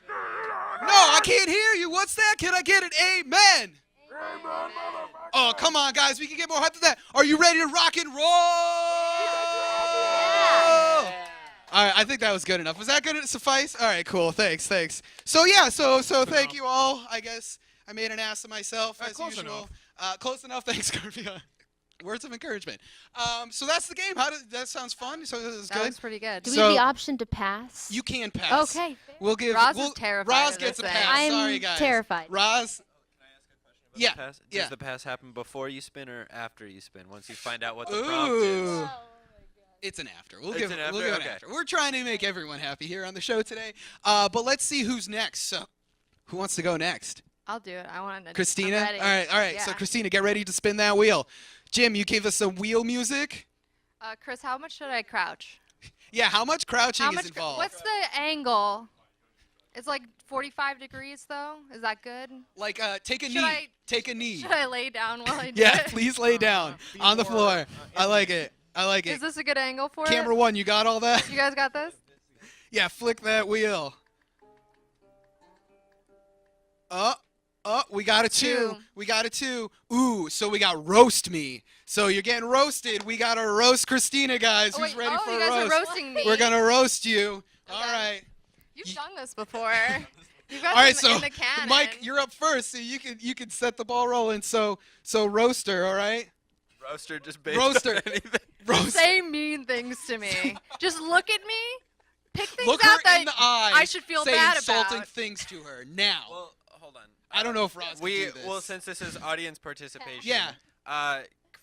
[SPEAKER 1] No, I can't hear you. What's that? Can I get an amen? Oh, come on, guys. We can get more hype than that. Are you ready to rock and roll? All right, I think that was good enough. Was that good to suffice? All right, cool. Thanks. So, yeah, so thank you all, I guess. I made an ass of myself, as
[SPEAKER 3] close
[SPEAKER 1] usual. Close enough. Thanks, Garvia. Words of encouragement. So that's the game. That sounds fun. So this is
[SPEAKER 5] That
[SPEAKER 1] good.
[SPEAKER 5] was pretty good.
[SPEAKER 7] Do we
[SPEAKER 1] So-
[SPEAKER 7] have the option to pass?
[SPEAKER 1] You can pass.
[SPEAKER 7] Okay.
[SPEAKER 1] We'll give.
[SPEAKER 5] Roz is
[SPEAKER 1] we'll,
[SPEAKER 5] terrified
[SPEAKER 1] Roz
[SPEAKER 5] of
[SPEAKER 1] gets a
[SPEAKER 5] this
[SPEAKER 1] pass.
[SPEAKER 5] thing.
[SPEAKER 7] I'm
[SPEAKER 1] Sorry, guys.
[SPEAKER 7] terrified.
[SPEAKER 1] Roz. Yeah.
[SPEAKER 6] Pass?
[SPEAKER 1] yeah.
[SPEAKER 6] Does the pass happen before you spin or after you spin? Once you find out what the prompt
[SPEAKER 1] Ooh.
[SPEAKER 6] is.
[SPEAKER 1] It's an after. We'll
[SPEAKER 6] It's
[SPEAKER 1] give
[SPEAKER 6] an
[SPEAKER 1] We'll
[SPEAKER 6] after?
[SPEAKER 1] give it
[SPEAKER 6] Okay.
[SPEAKER 1] after. We're trying to make everyone happy here on the show today. But let's see who's next. So, who wants to go next?
[SPEAKER 5] I'll do it. I want to.
[SPEAKER 1] Christina?
[SPEAKER 5] I'm ready.
[SPEAKER 1] All right.
[SPEAKER 5] Yeah.
[SPEAKER 1] So, Christina, get ready to spin that wheel. Jim, you gave us some wheel music.
[SPEAKER 5] Chris, how much should I crouch?
[SPEAKER 1] Yeah, how much crouching
[SPEAKER 5] How
[SPEAKER 1] is
[SPEAKER 5] much?
[SPEAKER 1] involved?
[SPEAKER 5] What's the angle? It's like 45 degrees, though. Is that good?
[SPEAKER 1] Like, take a
[SPEAKER 5] Should
[SPEAKER 1] knee.
[SPEAKER 5] I-
[SPEAKER 1] Take a knee.
[SPEAKER 5] Should I lay down while I do
[SPEAKER 1] Yeah,
[SPEAKER 5] it?
[SPEAKER 1] please lay down
[SPEAKER 3] Be
[SPEAKER 1] on the
[SPEAKER 3] more,
[SPEAKER 1] floor. I like it.
[SPEAKER 5] Is this a good angle for
[SPEAKER 1] Camera
[SPEAKER 5] it?
[SPEAKER 1] 1, you got all that?
[SPEAKER 5] You guys got this?
[SPEAKER 1] Yeah, flick that wheel. We got a 2.
[SPEAKER 5] Two.
[SPEAKER 1] We got a 2. Ooh, so we got roast me. So you're getting roasted. We got to roast Christina, guys.
[SPEAKER 5] Oh,
[SPEAKER 1] Who's
[SPEAKER 5] wait,
[SPEAKER 1] ready for
[SPEAKER 5] you
[SPEAKER 1] a
[SPEAKER 5] guys
[SPEAKER 1] roast?
[SPEAKER 5] are roasting me.
[SPEAKER 1] We're going to roast you. All
[SPEAKER 5] Okay.
[SPEAKER 1] right.
[SPEAKER 5] You've done this before. You got
[SPEAKER 1] All right,
[SPEAKER 5] them
[SPEAKER 1] so
[SPEAKER 5] in the cannon.
[SPEAKER 1] Mike, you're up first, so you can set the ball rolling. So roaster, all right?
[SPEAKER 6] Roaster just based
[SPEAKER 1] Roaster.
[SPEAKER 6] on anything.
[SPEAKER 1] Roaster.
[SPEAKER 5] Say mean things to me. Just look at me. Pick things
[SPEAKER 1] Look
[SPEAKER 5] out
[SPEAKER 1] her
[SPEAKER 5] that
[SPEAKER 1] in the eye.
[SPEAKER 5] I should feel
[SPEAKER 1] say
[SPEAKER 5] bad
[SPEAKER 1] insulting
[SPEAKER 5] about.
[SPEAKER 1] things to her now.
[SPEAKER 6] Well, hold on.
[SPEAKER 1] I don't know if Roz can do this.
[SPEAKER 6] Well, since this is audience participation.
[SPEAKER 1] Yeah.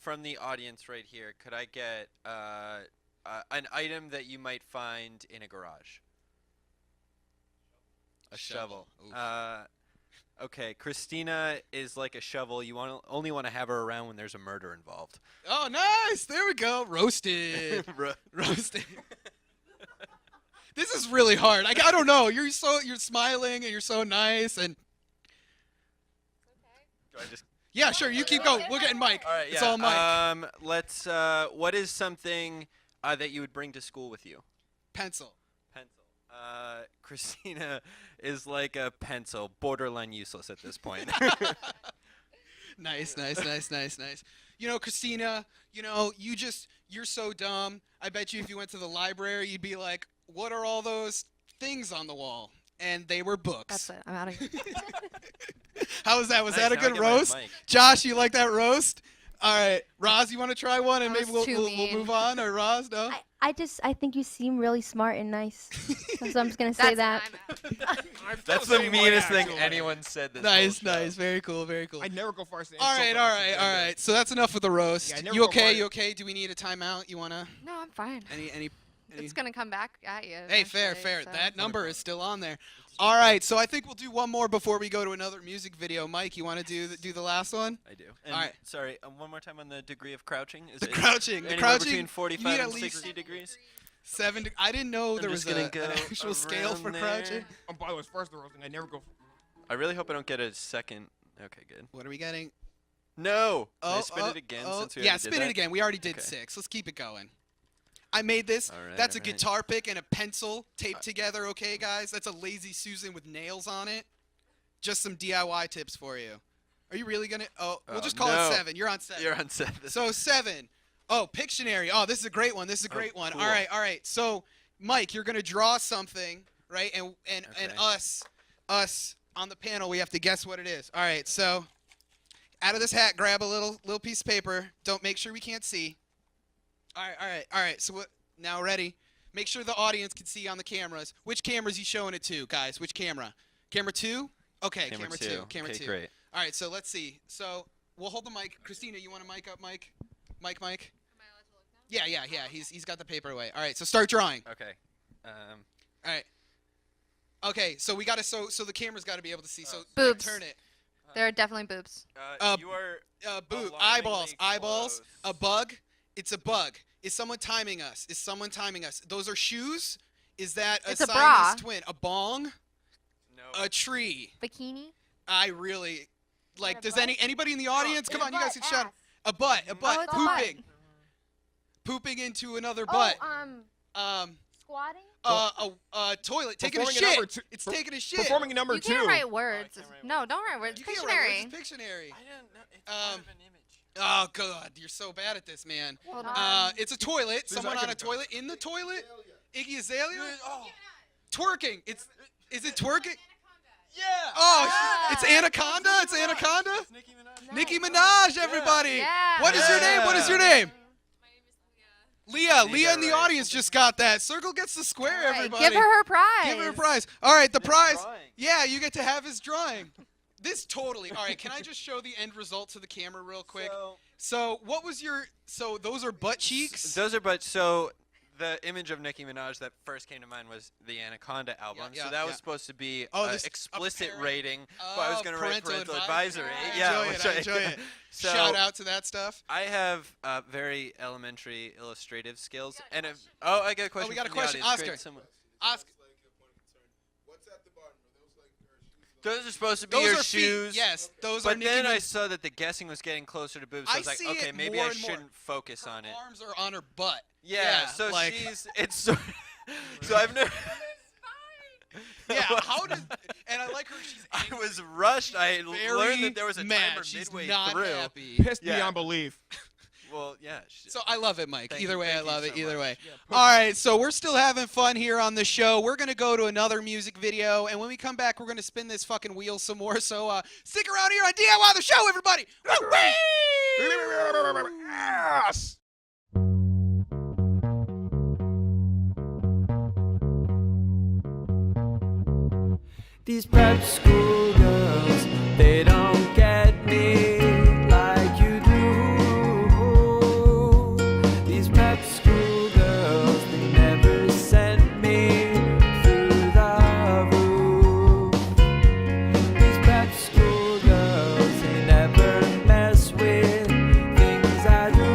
[SPEAKER 6] From the audience right here, could I get an item that you might find in a garage? A shovel.
[SPEAKER 1] Oof.
[SPEAKER 6] Okay, Kristina is like a shovel. You only want to have her around when there's a murder involved.
[SPEAKER 1] Oh, nice. There we go. Roasted. Roasted. This is really hard. I don't know. You're smiling and you're so nice and
[SPEAKER 6] Do I just?
[SPEAKER 1] yeah, sure. You keep going. We're getting Mike.
[SPEAKER 6] All right,
[SPEAKER 1] It's
[SPEAKER 6] yeah.
[SPEAKER 1] all Mike.
[SPEAKER 6] Let's. What is something that you would bring to school with you?
[SPEAKER 1] Pencil.
[SPEAKER 6] Pencil. Kristina is like a pencil, borderline useless at this point.
[SPEAKER 1] Nice. You know, Kristina, you're so dumb. I bet you if you went to the library, you'd be like, what are all those things on the wall? And they were books.
[SPEAKER 5] That's it. I'm out of here.
[SPEAKER 1] How was that? Was
[SPEAKER 6] Nice,
[SPEAKER 1] that a
[SPEAKER 6] now I
[SPEAKER 1] good
[SPEAKER 6] get my
[SPEAKER 1] roast?
[SPEAKER 6] mic.
[SPEAKER 1] Josh, you like that roast? All right. Roz, you want to try one and
[SPEAKER 5] That
[SPEAKER 1] maybe
[SPEAKER 5] was
[SPEAKER 1] we'll
[SPEAKER 5] too
[SPEAKER 1] we'll
[SPEAKER 5] mean.
[SPEAKER 1] move on? Or Roz, no?
[SPEAKER 7] I think you seem really smart and nice. So I'm just gonna say
[SPEAKER 5] That's
[SPEAKER 7] that.
[SPEAKER 5] I'm out.
[SPEAKER 6] That's the meanest thing anyone said this whole
[SPEAKER 1] Nice.
[SPEAKER 6] show.
[SPEAKER 1] Very cool.
[SPEAKER 3] I never go far.
[SPEAKER 1] All right. So that's enough with the roast.
[SPEAKER 3] Yeah, I never
[SPEAKER 1] You
[SPEAKER 3] go
[SPEAKER 1] okay?
[SPEAKER 3] far.
[SPEAKER 1] You okay? Do we need a timeout? You wanna
[SPEAKER 5] No, I'm fine.
[SPEAKER 1] any?
[SPEAKER 5] It's gonna come back at you.
[SPEAKER 1] Hey, fair.
[SPEAKER 5] eventually, so.
[SPEAKER 1] That number is still on there. All right, so I think we'll do one more before we go to another music video. Mike, you want to do the last one?
[SPEAKER 6] I do. And
[SPEAKER 1] All right.
[SPEAKER 6] Sorry, one more time on the degree of crouching. Is
[SPEAKER 1] The
[SPEAKER 6] it
[SPEAKER 1] crouching. The
[SPEAKER 6] anywhere
[SPEAKER 1] crouching.
[SPEAKER 6] between
[SPEAKER 1] you
[SPEAKER 6] 45
[SPEAKER 1] need
[SPEAKER 6] and
[SPEAKER 1] at least
[SPEAKER 6] 60 degrees?
[SPEAKER 1] 7. I didn't know there
[SPEAKER 6] I'm
[SPEAKER 1] was
[SPEAKER 6] just gonna
[SPEAKER 1] an
[SPEAKER 6] go
[SPEAKER 1] actual scale for
[SPEAKER 6] around
[SPEAKER 1] crouching.
[SPEAKER 6] there.
[SPEAKER 3] Oh, by the way, as far as the roasting, I never go.
[SPEAKER 6] I really hope I don't get a second. Okay, good.
[SPEAKER 1] What are we getting?
[SPEAKER 6] No. Can I
[SPEAKER 1] Oh,
[SPEAKER 6] spin it again since we
[SPEAKER 1] yeah,
[SPEAKER 6] already did
[SPEAKER 1] spin it
[SPEAKER 6] that?
[SPEAKER 1] again. We already did
[SPEAKER 6] Okay.
[SPEAKER 1] 6. Let's keep it going. I made this.
[SPEAKER 6] All right,
[SPEAKER 1] That's a
[SPEAKER 6] all right.
[SPEAKER 1] guitar pick and a pencil taped together, okay, guys? That's a Lazy Susan with nails on it. Just some DIY tips for you. Are you really going to? Oh, we'll just call
[SPEAKER 6] no.
[SPEAKER 1] it 7. You're on 7.
[SPEAKER 6] You're on 7.
[SPEAKER 1] So 7. Oh, Pictionary. Oh, this is a great one.
[SPEAKER 6] cool.
[SPEAKER 1] All right. So, Mike, you're gonna draw something, right? And
[SPEAKER 6] Okay.
[SPEAKER 1] us on the panel, we have to guess what it is. All right. So, out of this hat, grab a little piece of paper. Don't make sure we can't see. All right. So now ready? Make sure the audience can see on the cameras. Which cameras you showing it to, guys? Which camera? Camera 2? Okay. Camera 2. Camera
[SPEAKER 6] okay,
[SPEAKER 1] 2.
[SPEAKER 6] great.
[SPEAKER 1] All right. So let's see. So we'll hold the mic. Kristina, you want to mic up, Mike? Mike.
[SPEAKER 5] Am I allowed to look now?
[SPEAKER 1] Yeah. He's got the paper away. All right, so start drawing.
[SPEAKER 6] Okay.
[SPEAKER 1] All right. Okay, so we gotta so the camera's got to be able to see. So
[SPEAKER 5] Boobs.
[SPEAKER 1] turn it.
[SPEAKER 5] There are definitely boobs.
[SPEAKER 6] You are
[SPEAKER 1] Boob.
[SPEAKER 6] Alarmingly
[SPEAKER 1] Eyeballs.
[SPEAKER 6] close.
[SPEAKER 1] A bug. It's a bug. Is someone timing us? Those are shoes. Is that
[SPEAKER 5] It's a
[SPEAKER 1] Siamese
[SPEAKER 5] bra.
[SPEAKER 1] twin? A bong.
[SPEAKER 6] no.
[SPEAKER 1] A tree.
[SPEAKER 5] Bikini.
[SPEAKER 1] I really like.
[SPEAKER 7] a
[SPEAKER 1] Does
[SPEAKER 7] butt?
[SPEAKER 1] anybody in the audience? Come on, you guys can shout.
[SPEAKER 7] Ass.
[SPEAKER 1] A butt. A butt.
[SPEAKER 5] it's a butt.
[SPEAKER 1] Pooping into another butt.
[SPEAKER 7] Squatting.
[SPEAKER 1] A toilet. Taking a
[SPEAKER 3] Performing a
[SPEAKER 1] shit.
[SPEAKER 3] number two-
[SPEAKER 1] It's
[SPEAKER 3] per-
[SPEAKER 1] taking a shit.
[SPEAKER 3] Performing a number
[SPEAKER 5] You
[SPEAKER 3] 2.
[SPEAKER 5] can't write words.
[SPEAKER 6] can't write
[SPEAKER 5] No, don't write words.
[SPEAKER 1] You can't write words.
[SPEAKER 5] Pictionary.
[SPEAKER 1] It's Pictionary.
[SPEAKER 6] I don't know. It's
[SPEAKER 1] Um,
[SPEAKER 6] part of an image.
[SPEAKER 1] Oh god, you're so bad at this, man.
[SPEAKER 5] Hold on.
[SPEAKER 1] It's a toilet.
[SPEAKER 3] Please,
[SPEAKER 1] Someone
[SPEAKER 3] I
[SPEAKER 1] on a
[SPEAKER 3] could've
[SPEAKER 1] toilet. In the toilet. Iggy Azalea.
[SPEAKER 6] Oh.
[SPEAKER 1] Twerking. Is it twerking?
[SPEAKER 6] Yeah.
[SPEAKER 1] Oh, it's Anaconda. It's Anaconda.
[SPEAKER 6] It's Nicki Minaj.
[SPEAKER 1] Nicki Minaj, everybody.
[SPEAKER 5] Yeah.
[SPEAKER 1] What is your name? What is your name? Leah.
[SPEAKER 6] You
[SPEAKER 1] Leah
[SPEAKER 6] got
[SPEAKER 1] in
[SPEAKER 6] it
[SPEAKER 1] the
[SPEAKER 6] right.
[SPEAKER 1] audience just got that. Circle gets the square,
[SPEAKER 5] All right,
[SPEAKER 1] everybody.
[SPEAKER 5] Give her her prize.
[SPEAKER 1] Give her a prize. All right, the prize.
[SPEAKER 6] drawing.
[SPEAKER 1] Yeah, you get to have his drawing. This totally. All right, can I just show the end result to the camera real quick? So, what was your? So those are butt cheeks.
[SPEAKER 6] Those are but so the image of Nicki Minaj that first came to mind was the Anaconda album.
[SPEAKER 1] yeah,
[SPEAKER 6] so that was
[SPEAKER 1] yeah.
[SPEAKER 6] supposed to be
[SPEAKER 1] Oh,
[SPEAKER 6] an
[SPEAKER 1] this- a
[SPEAKER 6] explicit
[SPEAKER 1] parent-
[SPEAKER 6] rating, but I was going to write
[SPEAKER 1] parental
[SPEAKER 6] parental
[SPEAKER 1] advisory.
[SPEAKER 6] advisory.
[SPEAKER 1] I
[SPEAKER 6] Yeah,
[SPEAKER 1] enjoy
[SPEAKER 6] which
[SPEAKER 1] it. I enjoy it.
[SPEAKER 6] So
[SPEAKER 1] Shout out to that stuff.
[SPEAKER 6] I have very elementary illustrative skills, and I got a question.
[SPEAKER 1] we got a
[SPEAKER 6] from the
[SPEAKER 1] question.
[SPEAKER 6] audience.
[SPEAKER 1] Oscar.
[SPEAKER 6] Great, someone-
[SPEAKER 1] Oscar,
[SPEAKER 6] Those are supposed to be
[SPEAKER 1] those
[SPEAKER 6] your
[SPEAKER 1] are
[SPEAKER 6] shoes.
[SPEAKER 1] feet. Yes, those are
[SPEAKER 6] But
[SPEAKER 1] Nicki
[SPEAKER 6] then I
[SPEAKER 1] Minaj.
[SPEAKER 6] saw that the guessing was getting closer to boobs. So I
[SPEAKER 1] I
[SPEAKER 6] was like,
[SPEAKER 1] see
[SPEAKER 6] okay,
[SPEAKER 1] it
[SPEAKER 6] maybe
[SPEAKER 1] more
[SPEAKER 6] I
[SPEAKER 1] and more.
[SPEAKER 6] shouldn't focus on it.
[SPEAKER 1] Arms are on her butt.
[SPEAKER 6] Yeah, so
[SPEAKER 1] like,
[SPEAKER 6] it's so I've never.
[SPEAKER 1] yeah. How does? And I like her. She's
[SPEAKER 6] I
[SPEAKER 1] angry,
[SPEAKER 6] was rushed. I
[SPEAKER 1] very
[SPEAKER 6] learned that there was a
[SPEAKER 1] mad.
[SPEAKER 6] timer
[SPEAKER 1] She's
[SPEAKER 6] midway
[SPEAKER 1] not
[SPEAKER 6] through.
[SPEAKER 1] happy.
[SPEAKER 3] Pissed
[SPEAKER 6] Yeah.
[SPEAKER 3] beyond belief.
[SPEAKER 6] Well, yeah.
[SPEAKER 1] So I love it, Mike.
[SPEAKER 6] Thank
[SPEAKER 1] Either
[SPEAKER 6] you-
[SPEAKER 1] way, I
[SPEAKER 6] thank you
[SPEAKER 1] love it.
[SPEAKER 6] so
[SPEAKER 1] Either
[SPEAKER 6] much.
[SPEAKER 1] way.
[SPEAKER 3] Yeah,
[SPEAKER 1] All right, so we're still having fun here on the show. We're going to go to another music video, and when we come back, we're going to spin this fucking wheel some more. So stick around here on DIY the show, everybody.
[SPEAKER 3] Yes.
[SPEAKER 8] These prep school girls, they don't get me like you do. These prep school girls, they never sent me through the roof. These prep school girls, they never mess with things I do.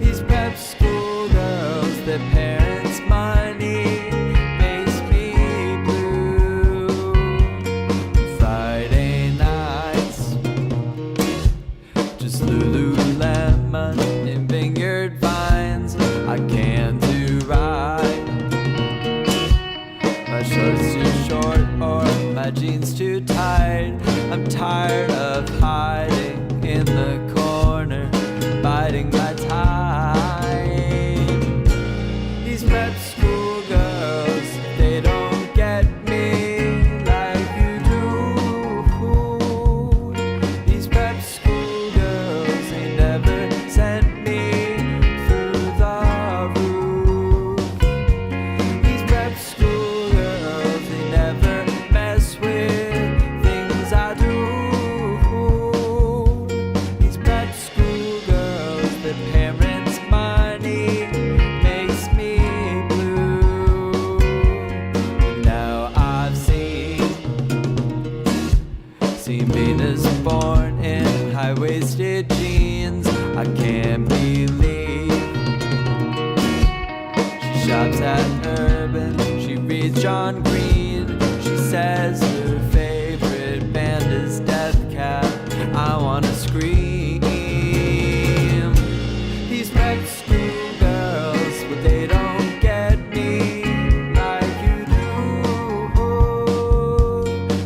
[SPEAKER 8] These prep school girls, their parents' money makes me blue. Friday nights, just Lululemon and vineyard vines. I can't do right. My shorts too short or my jeans too tight. I'm tired of hiding in the corner, biding my time. These prep school girls, they don't get me like you do. These prep school girls, they never sent me through the roof. These prep school girls, they never mess with things I do. These prep school girls, their parents' money makes me blue. Now I've seen Venus born in high-waisted jeans. I can't believe she shops at Urban. She reads John Green. She says her favorite band is Death Cab. I wanna scream. These prep school girls, but they don't get me like you do.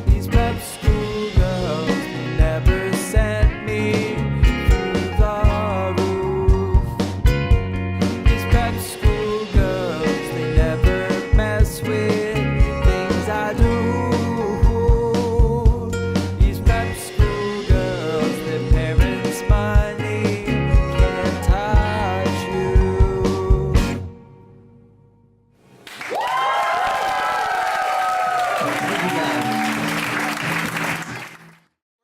[SPEAKER 8] These prep school girls, they never sent me through the roof. These prep school girls, they never mess with things I do. These prep school girls, their parents' money can't touch you.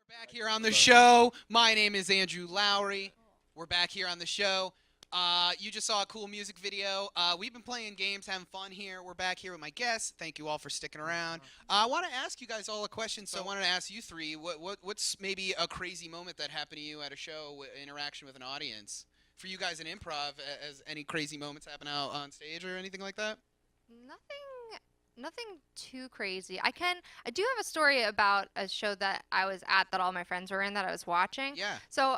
[SPEAKER 1] We're back here on the show. My name is Andrew Lowry. We're back here on the show. You just saw a cool music video. We've been playing games, having fun here. We're back here with my guests. Thank you all for sticking around. I want to ask you guys all a question, so I wanted to ask you three. What's maybe a crazy moment that happened to you at a show, interaction with an audience? For you guys in improv, as any crazy moments happen out on stage or anything like that?
[SPEAKER 5] Nothing too crazy. I do have a story about a show that I was at that all my friends were in that I was watching.
[SPEAKER 1] Yeah.
[SPEAKER 5] So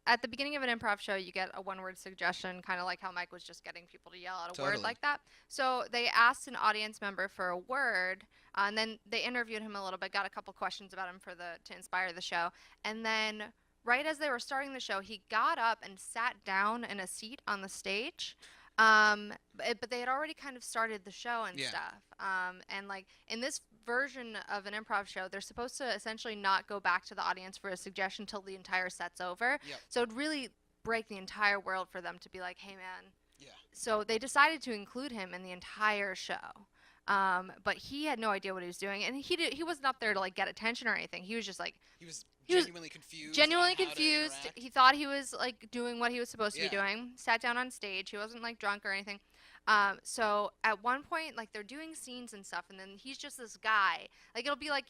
[SPEAKER 5] at the beginning of an improv show, you get a one-word suggestion, kind of like how Mike was just getting people to yell out a
[SPEAKER 1] Totally.
[SPEAKER 5] word like that. So they asked an audience member for a word, and then they interviewed him a little bit, got a couple questions about him to inspire the show, and then right as they were starting the show, he got up and sat down in a seat on the stage. But they had already kind of started the show and
[SPEAKER 1] Yeah.
[SPEAKER 5] stuff. And like in this version of an improv show, they're supposed to essentially not go back to the audience for a suggestion till the entire set's over.
[SPEAKER 1] Yep.
[SPEAKER 5] So it'd really break the entire world for them to be like, hey man.
[SPEAKER 1] Yeah.
[SPEAKER 5] So they decided to include him in the entire show. But he had no idea what he was doing, and he wasn't up there to like get attention or anything. He was just like
[SPEAKER 1] He was
[SPEAKER 5] He was
[SPEAKER 1] genuinely confused.
[SPEAKER 5] genuinely
[SPEAKER 1] on how to
[SPEAKER 5] confused.
[SPEAKER 1] interact.
[SPEAKER 5] He thought he was like doing what he was supposed to be
[SPEAKER 1] Yeah.
[SPEAKER 5] doing. Sat down on stage. He wasn't like drunk or anything. So at one point, like they're doing scenes and stuff, and then he's just this guy. Like it'll be like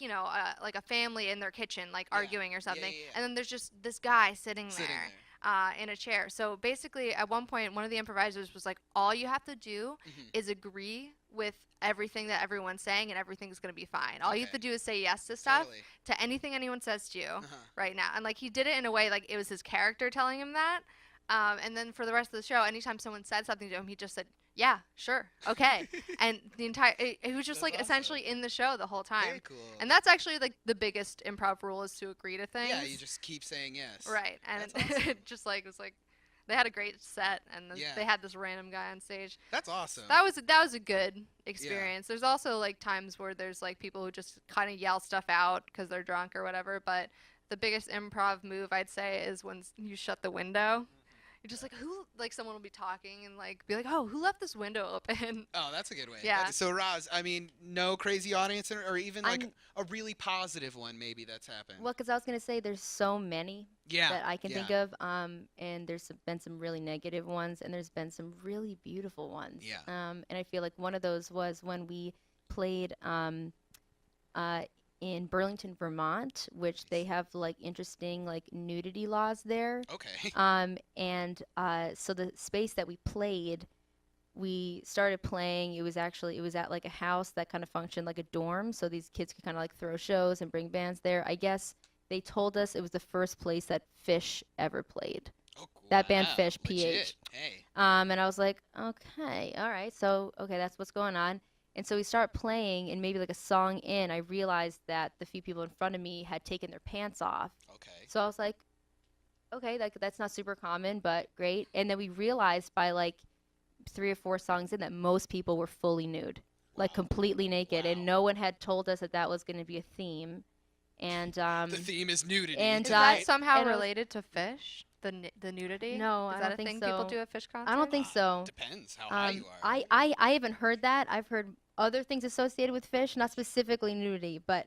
[SPEAKER 5] like a family in their kitchen, like
[SPEAKER 1] Yeah.
[SPEAKER 5] arguing or something,
[SPEAKER 1] yeah.
[SPEAKER 5] and then there's just this guy sitting
[SPEAKER 1] Sitting
[SPEAKER 5] there.
[SPEAKER 1] there.
[SPEAKER 5] In a chair. So basically, at one point, one of the improvisers was like, all you have to do
[SPEAKER 1] Mhm.
[SPEAKER 5] is agree with everything that everyone's saying, and everything's going to be fine. All you have to
[SPEAKER 1] Okay.
[SPEAKER 5] do is say yes to stuff,
[SPEAKER 1] Totally.
[SPEAKER 5] to anything anyone says to you
[SPEAKER 1] Uh-huh.
[SPEAKER 5] right now. And like he did it in a way like it was his character telling him that. And then for the rest of the show, anytime someone said something to him, he just said yeah, sure, okay. And the entire it was just like essentially in the show the whole time.
[SPEAKER 1] Very cool.
[SPEAKER 5] And that's actually like the biggest improv rule is to agree to things.
[SPEAKER 1] Yeah, you just keep saying yes.
[SPEAKER 5] Right, and
[SPEAKER 1] That's awesome.
[SPEAKER 5] it just like was like they had a great set, and
[SPEAKER 1] Yeah.
[SPEAKER 5] they had this random guy on stage.
[SPEAKER 1] That's awesome.
[SPEAKER 5] That was a good experience. There's also like times where there's like people who just kind of yell stuff out because they're drunk or whatever. But the biggest improv move I'd say is when you shut the window. You're just like, who? Like someone will be talking and like be like, oh, who left this window open?
[SPEAKER 1] Oh, that's a good way.
[SPEAKER 5] Yeah.
[SPEAKER 1] So, Roz, I mean, no crazy audience, or even like
[SPEAKER 7] I'm-
[SPEAKER 1] a really positive one, maybe that's happened.
[SPEAKER 7] Well, because I was gonna say there's so many
[SPEAKER 1] Yeah.
[SPEAKER 7] that I can think
[SPEAKER 1] yeah.
[SPEAKER 7] of, and there's been some really negative ones, and there's been some really beautiful ones.
[SPEAKER 1] Yeah.
[SPEAKER 7] And I feel like one of those was when we played in Burlington, Vermont, which they have like interesting like nudity laws there.
[SPEAKER 1] Okay.
[SPEAKER 7] So the space that we played, we started playing. It was at like a house that kind of functioned like a dorm, so these kids could kind of like throw shows and bring bands there. I guess they told us it was the first place that Fish ever played.
[SPEAKER 1] Oh, cool.
[SPEAKER 7] That band
[SPEAKER 1] Wow,
[SPEAKER 7] Fish,
[SPEAKER 1] legit.
[SPEAKER 7] PH.
[SPEAKER 1] Hey.
[SPEAKER 7] And I was like, okay, all right, so okay, that's what's going on. And so we start playing, and maybe like a song in, I realized that the few people in front of me had taken their pants off.
[SPEAKER 1] Okay.
[SPEAKER 7] So I was like, okay, that's not super common, but great. And then we realized by like 3 or 4 songs in that most people were fully nude, like completely naked, and no one had told us that that was going to be a theme. And
[SPEAKER 1] The theme is nudity.
[SPEAKER 7] and,
[SPEAKER 5] Is
[SPEAKER 7] uh,
[SPEAKER 5] that somehow
[SPEAKER 7] and I was-
[SPEAKER 5] related to Fish? The nudity?
[SPEAKER 7] No,
[SPEAKER 5] is
[SPEAKER 7] I
[SPEAKER 5] that
[SPEAKER 7] don't
[SPEAKER 5] a
[SPEAKER 7] think
[SPEAKER 5] thing people
[SPEAKER 7] so.
[SPEAKER 5] do at Fish concerts?
[SPEAKER 7] I don't think so.
[SPEAKER 1] Depends how high you are.
[SPEAKER 7] I haven't heard that. I've heard other things associated with Fish, not specifically nudity, but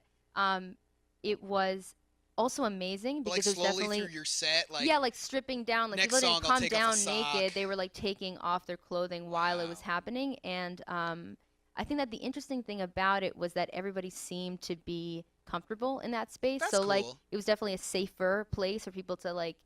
[SPEAKER 7] it was also amazing
[SPEAKER 1] But, like
[SPEAKER 7] because it was
[SPEAKER 1] slowly
[SPEAKER 7] definitely
[SPEAKER 1] through your set, like
[SPEAKER 7] yeah, like stripping down, like
[SPEAKER 1] next
[SPEAKER 7] people
[SPEAKER 1] song,
[SPEAKER 7] didn't
[SPEAKER 1] I'll
[SPEAKER 7] come
[SPEAKER 1] take off
[SPEAKER 7] down
[SPEAKER 1] a
[SPEAKER 7] naked.
[SPEAKER 1] sock.
[SPEAKER 7] They were like taking off their clothing while it was
[SPEAKER 1] Wow.
[SPEAKER 7] happening, and I think that the interesting thing about it was that everybody seemed to be comfortable in that space.
[SPEAKER 1] That's
[SPEAKER 7] so like
[SPEAKER 1] cool.
[SPEAKER 7] it was definitely a safer place for people to like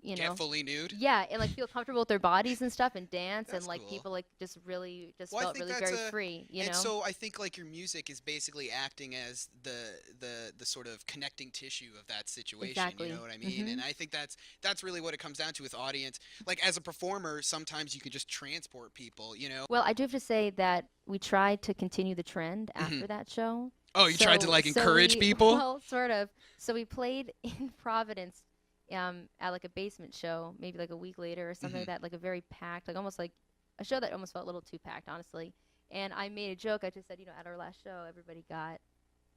[SPEAKER 7] you know
[SPEAKER 1] get fully nude.
[SPEAKER 7] yeah, and like feel comfortable with their bodies and stuff and dance,
[SPEAKER 1] That's
[SPEAKER 7] and like
[SPEAKER 1] cool.
[SPEAKER 7] people like just really just
[SPEAKER 1] Well, I
[SPEAKER 7] felt
[SPEAKER 1] think
[SPEAKER 7] really
[SPEAKER 1] that's
[SPEAKER 7] very
[SPEAKER 1] a-
[SPEAKER 7] free, you
[SPEAKER 1] And
[SPEAKER 7] know.
[SPEAKER 1] so I think like your music is basically acting as the sort of connecting tissue of that situation.
[SPEAKER 7] Exactly.
[SPEAKER 1] You know what I mean?
[SPEAKER 7] Mhm.
[SPEAKER 1] And I think that's really what it comes down to with audience. Like as a performer, sometimes you can just transport people. You know?
[SPEAKER 7] Well, I do have to say that we tried to continue the trend
[SPEAKER 1] Mhm.
[SPEAKER 7] after that show.
[SPEAKER 1] Oh, you tried to
[SPEAKER 7] So-
[SPEAKER 1] like
[SPEAKER 7] so
[SPEAKER 1] encourage
[SPEAKER 7] we-
[SPEAKER 1] people.
[SPEAKER 7] Well, sort of. So we played in Providence at like a basement show, maybe like a week later or something like
[SPEAKER 1] Mm-hmm.
[SPEAKER 7] that, like a very packed, like almost like a show that almost felt a little too packed, honestly. And I made a joke. I just said, at our last show, everybody got